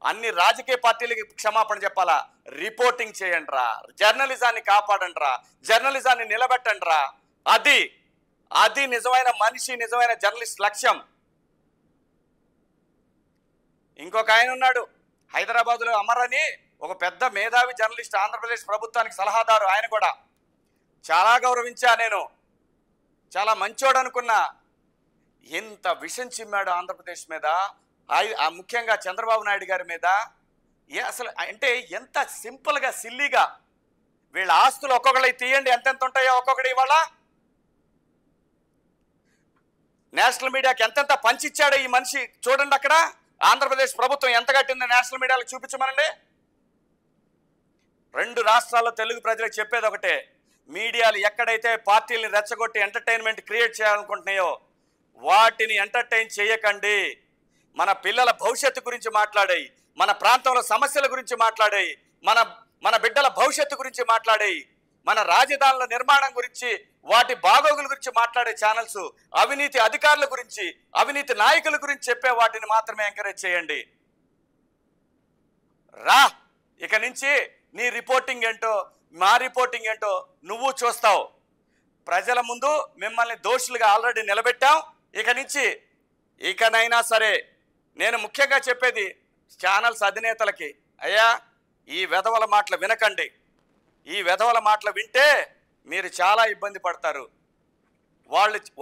అన్ని రాజకీయ పార్టీలకి క్షమాపణ చెప్పాలా? రిపోర్టింగ్ చేయండి రా, జర్నలిజాన్ని కాపాడండి రా, జర్నలిజాన్ని నిలబెట్టండి రా. అది నిజమైన మనిషి, నిజమైన జర్నలిస్ట్ లక్ష్యం. ఇంకొక ఆయన ఉన్నాడు హైదరాబాద్లో, అమర్ అని, ఒక పెద్ద మేధావి జర్నలిస్ట్, ఆంధ్రప్రదేశ్ ప్రభుత్వానికి సలహాదారు. ఆయన కూడా చాలా గౌరవించా నేను, చాలా మంచోడు అనుకున్నా. ఎంత విషం చిమ్మాడు ఆంధ్రప్రదేశ్ మీద, ముఖ్యంగా చంద్రబాబు నాయుడు గారి మీద. అసలు అంటే ఎంత సింపుల్గా, సిల్లీగా వీళ్ళ ఆస్తులు ఒక్కొక్కటి తీయండి, ఎంతెంత ఉంటాయో ఒక్కొక్కటి. ఇవాళ నేషనల్ మీడియాకి ఎంతెంత పంచిచ్చాడో ఈ మనిషి చూడండి. అక్కడ ఆంధ్రప్రదేశ్ ప్రభుత్వం ఎంత కట్టిందో నేషనల్ మీడియాలో చూపించమనండి. 2 రాష్ట్రాల్లో తెలుగు ప్రజలకు చెప్పేది ఒకటే, మీడియాలు ఎక్కడైతే పార్టీల్ని రెచ్చగొట్టి ఎంటర్టైన్మెంట్ క్రియేట్ చేయాలనుకుంటున్నాయో వాటిని ఎంటర్టైన్ చేయకండి. మన పిల్లల భవిష్యత్తు గురించి మాట్లాడాయి, మన ప్రాంతంలో సమస్యల గురించి మాట్లాడాయి, మన బిడ్డల భవిష్యత్తు గురించి మాట్లాడాయి, మన రాజధానుల నిర్మాణం గురించి, వాటి బాగోగుల గురించి మాట్లాడే ఛానల్స్, అవినీతి అధికారుల గురించి, అవినీతి నాయకుల గురించి చెప్పే వాటిని మాత్రమే ఎంకరేజ్ చేయండి. రా, ఇక నుంచి నీ రిపోర్టింగ్ ఏంటో, మా రిపోర్టింగ్ ఏంటో నువ్వు చూస్తావు. ప్రజల ముందు మిమ్మల్ని దోషులుగా ఆల్రెడీ నిలబెట్టాం. ఇకనైనా సరే నేను ముఖ్యంగా చెప్పేది ఛానల్స్ అధినేతలకి, అయ్యా ఈ వెధవల మాటలు వినకండి. ఈ వెధవల మాటలు వింటే మీరు చాలా ఇబ్బంది పడతారు.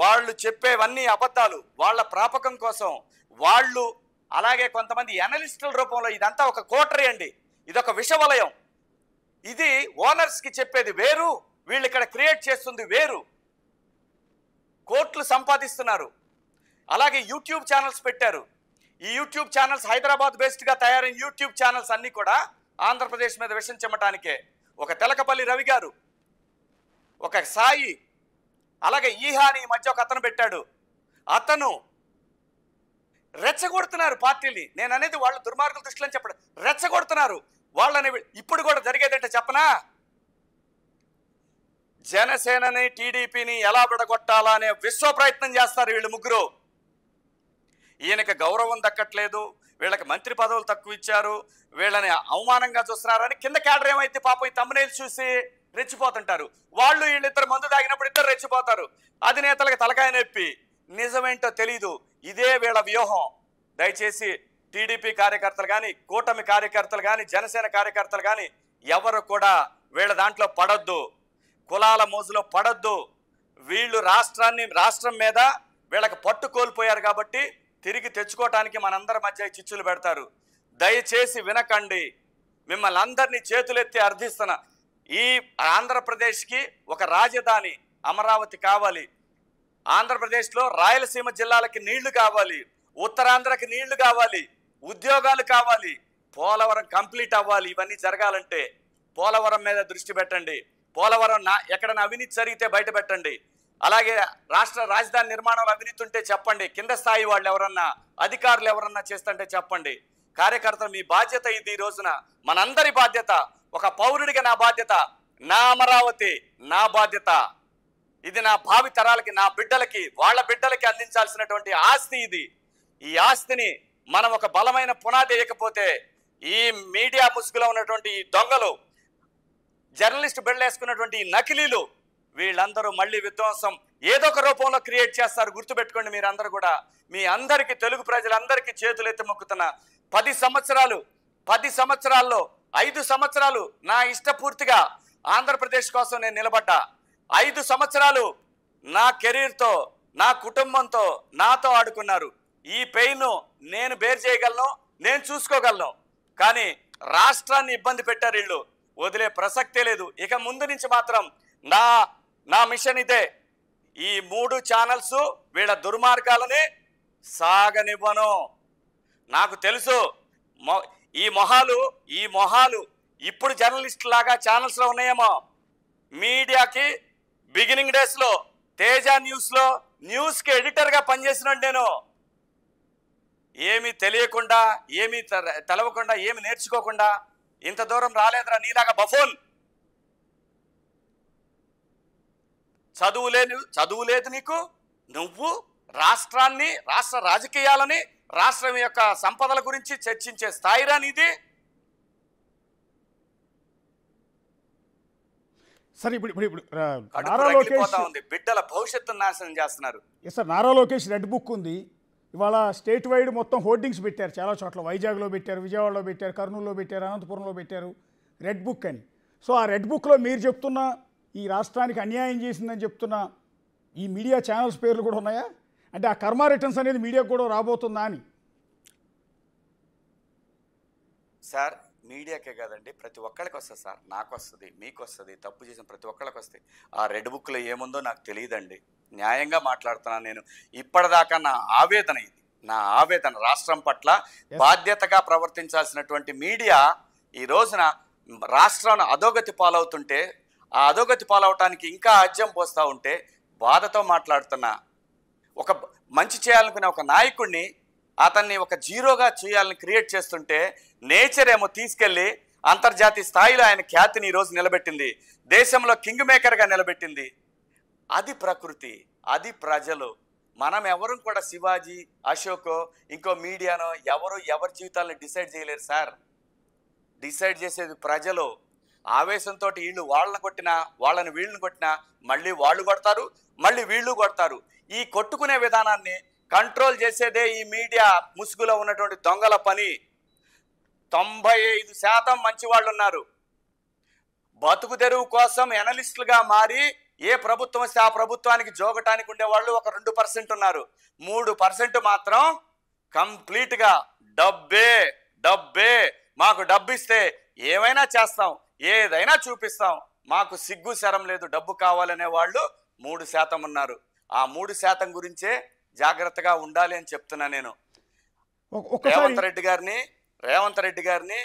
వాళ్ళు చెప్పేవన్నీ అబద్ధాలు, వాళ్ళ ప్రాపకం కోసం వాళ్ళు. అలాగే కొంతమంది అనలిస్టుల రూపంలో, ఇదంతా ఒక కోటరీ అండి, ఇదొక విషవలయం. ఇది ఓనర్స్కి చెప్పేది వేరు, వీళ్ళు ఇక్కడ క్రియేట్ చేస్తుంది వేరు. కోట్లు సంపాదిస్తున్నారు. అలాగే యూట్యూబ్ ఛానల్స్ పెట్టారు. ఈ యూట్యూబ్ ఛానల్స్ హైదరాబాద్ బేస్డ్గా తయారైన యూట్యూబ్ ఛానల్స్ అన్నీ కూడా ఆంధ్రప్రదేశ్ మీద విషం చెమ్మటానికే. ఒక తెలకపల్లి రవి గారు, ఒక సాయి, అలాగే ఈహాని ఈ మధ్య ఒక అతను పెట్టాడు. అతను రెచ్చగొడుతున్నారు పార్టీని. నేను అనేది వాళ్ళు దుర్మార్గుల దృష్టిలో చెప్పడం, రెచ్చగొడుతున్నారు వాళ్ళని. ఇప్పుడు కూడా జరిగేదంటే చెప్పనా, జనసేనని టీడీపీని ఎలా విడగొట్టాలా అనే విశ్వ ప్రయత్నం చేస్తారు వీళ్ళు ముగ్గురు. ఈయనకి గౌరవం దక్కట్లేదు, వీళ్ళకి మంత్రి పదవులు తక్కువ ఇచ్చారు, వీళ్ళని అవమానంగా చూస్తున్నారని కింద క్యాడర్ ఏమైతే పాపం ఈ తమ్మునేలు చూసి రెచ్చిపోతుంటారు. వీళ్ళిద్దరు మందు తాగినప్పుడు ఇద్దరు రెచ్చిపోతారు. అధినేతలకు తలకాయ నొప్పి, నిజమేంటో తెలీదు. ఇదే వీళ్ళ వ్యూహం. దయచేసి టీడీపీ కార్యకర్తలు కానీ, కూటమి కార్యకర్తలు కానీ, జనసేన కార్యకర్తలు కానీ ఎవరు కూడా వీళ్ళ దాంట్లో పడొద్దు, కులాల మోజులో పడొద్దు. వీళ్ళు రాష్ట్రం మీద వీళ్ళకి పట్టు కోల్పోయారు కాబట్టి తిరిగి తెచ్చుకోవటానికి మనందరి మధ్య చిచ్చులు పెడతారు. దయచేసి వినకండి. మిమ్మల్ని అందరినీ చేతులెత్తి అర్థిస్తున్నా. ఈ ఆంధ్రప్రదేశ్కి ఒక రాజధాని అమరావతి కావాలి. ఆంధ్రప్రదేశ్లో రాయలసీమ జిల్లాలకి నీళ్లు కావాలి, ఉత్తరాంధ్రకి నీళ్లు కావాలి, ఉద్యోగాలు కావాలి, పోలవరం కంప్లీట్ అవ్వాలి. ఇవన్నీ జరగాలంటే పోలవరం మీద దృష్టి పెట్టండి. పోలవరం ఎక్కడైనా అవినీతి జరిగితే బయట పెట్టండి. అలాగే రాష్ట్ర రాజధాని నిర్మాణంలో అవినీతి ఉంటే చెప్పండి. కింద స్థాయి వాళ్ళు ఎవరన్నా, అధికారులు ఎవరన్నా చేస్తుంటే చెప్పండి. కార్యకర్తలు మీ బాధ్యత ఇది. ఈ రోజున మనందరి బాధ్యత, ఒక పౌరుడిగా నా బాధ్యత, నా అమరావతి నా బాధ్యత. ఇది నా భావి తరాలకి, నా బిడ్డలకి, వాళ్ళ బిడ్డలకి అందించాల్సినటువంటి ఆస్తి ఇది. ఈ ఆస్తిని మనం ఒక బలమైన పునాది వేయకపోతే ఈ మీడియా ముసుగులో ఉన్నటువంటి ఈ దొంగలు, జర్నలిస్ట్ బిడ్డలేసుకున్నటువంటి ఈ నకిలీలు, వీళ్ళందరూ మళ్ళీ విధ్వంసం ఏదో ఒక రూపంలో క్రియేట్ చేస్తారు. గుర్తుపెట్టుకోండి. మీరందరూ కూడా, మీ అందరికీ, తెలుగు ప్రజలందరికీ చేతులెత్తి మొక్కుతున్నా. 10 సంవత్సరాల్లో 5 సంవత్సరాలు నా ఇష్టపూర్తిగా ఆంధ్రప్రదేశ్ కోసం నేను నిలబడ్డా. 5 సంవత్సరాలు నా కెరీర్తో, నా కుటుంబంతో నాతో ఆడుకున్నారు. ఈ పెయిన్ నేను బేర్ చేయగలను, నేను చూసుకోగలను. కానీ రాష్ట్రాన్ని ఇబ్బంది పెట్టారు వీళ్ళు, వదిలే ప్రసక్తే లేదు. ఇక ముందు నుంచి మాత్రం నా మిషన్ ఇదే. ఈ 3 ఛానల్స్ వీళ్ళ దుర్మార్గాలని సాగనివ్వను. నాకు తెలుసు ఈ మొహాలు ఇప్పుడు జర్నలిస్ట్ లాగా ఛానల్స్లో ఉన్నాయేమో. మీడియాకి బిగినింగ్ డేస్లో తేజ న్యూస్కి ఎడిటర్గా పనిచేసినాడు నేను. ఏమీ తెలియకుండా, ఏమీ తెలవకుండా, ఏమి నేర్చుకోకుండా ఇంత దూరం రాలేదురా నీలాగా బఫోన్. చదువు లేదు నీకు. నువ్వు రాష్ట్రాన్ని, రాష్ట్ర రాజకీయాలని, రాష్ట్రం యొక్క సంపదల గురించి చర్చించే స్థాయిరా నీది. సరే ఇప్పుడు నారా లోకేష్ ఉంది, బిడ్డల భవిష్యత్తును నాశనం చేస్తున్నారు. Sir Nara Lokesh red book ఉంది. ఇవాళ స్టేట్ వైడ్ మొత్తం హోర్డింగ్స్ పెట్టారు చాలా చోట్ల. వైజాగ్లో పెట్టారు, విజయవాడలో పెట్టారు, కర్నూలులో పెట్టారు, అనంతపురంలో పెట్టారు రెడ్ బుక్ అని. సో ఆ రెడ్ బుక్లో మీరు చెప్తున్న ఈ రాష్ట్రానికి అన్యాయం చేసిందని చెప్తున్న ఈ మీడియా ఛానల్స్ పేర్లు కూడా ఉన్నాయా? అంటే ఆ కర్మ రిటర్న్స్ అనేది మీడియాకు కూడా రాబోతుందా అని. సార్ మీడియాకే కాదండి, ప్రతి ఒక్కరికి వస్తుంది సార్. నాకు వస్తుంది, మీకు వస్తుంది, తప్పు చేసిన ప్రతి ఒక్కరికి వస్తాయి. ఆ రెడ్ బుక్లో ఏముందో నాకు తెలియదండి. న్యాయంగా మాట్లాడుతున్నాను నేను. ఇప్పటిదాకా నా ఆవేదన ఇది, నా ఆవేదన. రాష్ట్రం పట్ల బాధ్యతగా ప్రవర్తించాల్సినటువంటి మీడియా ఈ రోజున రాష్ట్రాన్ని అధోగతి పాలవుతుంటే, ఆ అధోగతి పాలవటానికి ఇంకా ఆజ్యం పోస్తూ ఉంటే బాధతో మాట్లాడుతున్నా. ఒక మంచి చేయాలనుకునే ఒక నాయకుడిని, అతన్ని ఒక జీరోగా చేయాలని క్రియేట్ చేస్తుంటే నేచర్ ఏమో తీసుకెళ్ళి అంతర్జాతీయ స్థాయిలో ఆయన ఖ్యాతిని ఈరోజు నిలబెట్టింది, దేశంలో కింగ్ మేకర్గా నిలబెట్టింది. అది ప్రకృతి, అది ప్రజలు. మనం ఎవరు కూడా శివాజీ, అశోకో, ఇంకో మీడియానో ఎవరి జీవితాలను డిసైడ్ చేయలేరు సార్. డిసైడ్ చేసేది ప్రజలు. ఆవేశంతో వీళ్ళు వాళ్ళని కొట్టినా, వాళ్ళని వీళ్ళని కొట్టినా మళ్ళీ వాళ్ళు కొడతారు, మళ్ళీ వీళ్ళు కొడతారు. ఈ కొట్టుకునే విధానాన్ని కంట్రోల్ చేసేదే ఈ మీడియా ముసుగులో ఉన్నటువంటి దొంగల పని. 95% మంచి వాళ్ళు ఉన్నారు. బతుకు తెరువు కోసం ఎనలిస్టులుగా మారి ఏ ప్రభుత్వం వస్తే ఆ ప్రభుత్వానికి జోగటానికి ఉండేవాళ్ళు ఒక 2% ఉన్నారు. 3% మాత్రం కంప్లీట్గా డబ్బే, మాకు డబ్బు ఇస్తే ఏమైనా చేస్తాం, ఏదైనా చూపిస్తాం, మాకు సిగ్గు శరం లేదు, డబ్బు కావాలనే వాళ్ళు 3% ఉన్నారు. ఆ 3% గురించే జాగ్రత్తగా ఉండాలి అని చెప్తున్నా నేను. రేవంత్ రెడ్డి గారిని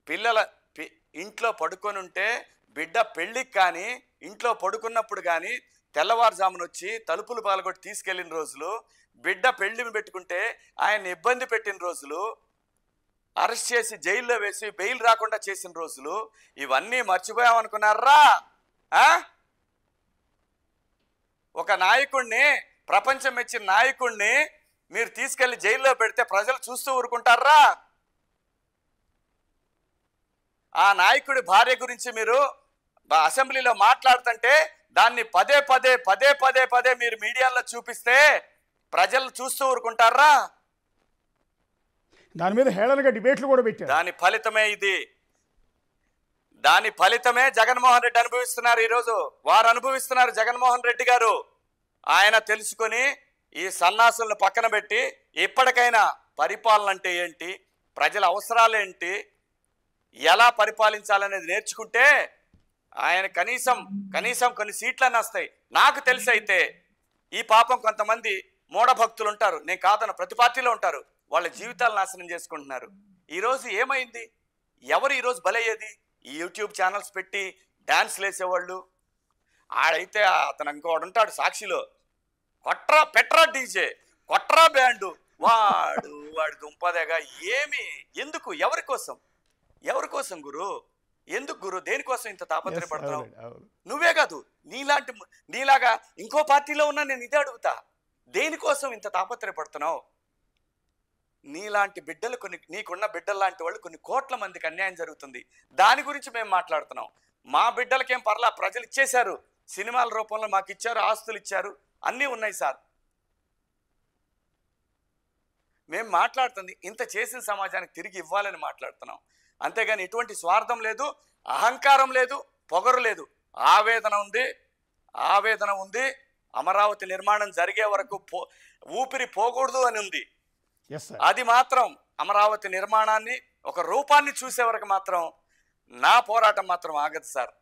పిల్లల ఇంట్లో పడుకొని ఉంటే, బిడ్డ పెళ్ళికి కానీ ఇంట్లో పడుకున్నప్పుడు కానీ తెల్లవారుజామున వచ్చి తలుపులు పాల్గొట్టి తీసుకెళ్లిన రోజులు, బిడ్డ పెళ్లిని పెట్టుకుంటే ఆయన ఇబ్బంది పెట్టిన రోజులు, అరెస్ట్ చేసి జైల్లో వేసి బెయిల్ రాకుండా చేసిన రోజులు, ఇవన్నీ మర్చిపోయామనుకున్నారా? ఒక నాయకుడిని, ప్రపంచం మెచ్చిన నాయకుడిని మీరు తీసుకెళ్లి జైల్లో పెడితే ప్రజలు చూస్తూ ఊరుకుంటారా? ఆ నాయకుడి భార్య గురించి మీరు అసెంబ్లీలో మాట్లాడుతుంటే దాన్ని పదే మీరు మీడియాలో చూపిస్తే ప్రజలు చూస్తూ ఊరుకుంటారా? దాని మీద హేళనగా డిబేట్లు కూడా పెట్టారు. దాని ఫలితమే ఇది. దాని ఫలితమే జగన్మోహన్ రెడ్డి అనుభవిస్తున్నారు. ఈరోజు వారు అనుభవిస్తున్నారు. జగన్మోహన్ రెడ్డి గారు ఆయన తెలుసుకొని ఈ సన్నాసులను పక్కన పెట్టి ఇప్పటికైనా పరిపాలన అంటే ఏంటి, ప్రజల అవసరాలేంటి, ఎలా పరిపాలించాలనేది నేర్చుకుంటే ఆయన కనీసం కొన్ని సీట్లన్నీ వస్తాయి. నాకు తెలిసి అయితే ఈ పాపం కొంతమంది మూఢభక్తులు ఉంటారు, నేను కాదన్న, ప్రతి పార్టీలో ఉంటారు, వాళ్ళ జీవితాలు నాశనం చేసుకుంటున్నారు. ఈరోజు ఏమైంది? ఎవరు ఈరోజు బలయ్యేది? ఈ యూట్యూబ్ ఛానల్స్ పెట్టి డ్యాన్స్లు వేసేవాళ్ళు. ఆడైతే అతను ఇంకోడు ఉంటాడు సాక్షిలో, పెట్రా డీజే, కొట్రా బ్యాండు, వాడు దుంపదేగా. ఎందుకు? ఎవరి కోసం గురు? ఎందుకు గురు? దేనికోసం ఇంత తాపత్రయపడతావు? నువ్వే కాదు, నీలాగా ఇంకో పార్టీలో ఉన్నా నేను ఇదే అడుగుతా, దేనికోసం ఇంత తాపత్రయపడుతున్నావు? నీలాంటి బిడ్డలు, నీకున్న బిడ్డలు లాంటి వాళ్ళు కొన్ని కోట్ల మందికి అన్యాయం జరుగుతుంది. దాని గురించి మేము మాట్లాడుతున్నాం. మా బిడ్డలకేం పర్లా, ప్రజలు ఇచ్చేశారు, సినిమాల రూపంలో మాకు ఇచ్చారు, ఆస్తులు ఇచ్చారు, అన్నీ ఉన్నాయి సార్. మేము మాట్లాడుతుంది ఇంత చేసిన సమాజానికి తిరిగి ఇవ్వాలని మాట్లాడుతున్నాం. అంతేగాని ఎటువంటి స్వార్థం లేదు, అహంకారం లేదు, పొగరు లేదు. ఆవేదన ఉంది. అమరావతి నిర్మాణం జరిగే వరకు ఊపిరి పోకూడదు అని ఉంది. అది మాత్రం అమరావతి నిర్మాణాన్ని ఒక రూపాన్ని చూసే వరకు మాత్రం నా పోరాటం మాత్రం ఆగదు సార్.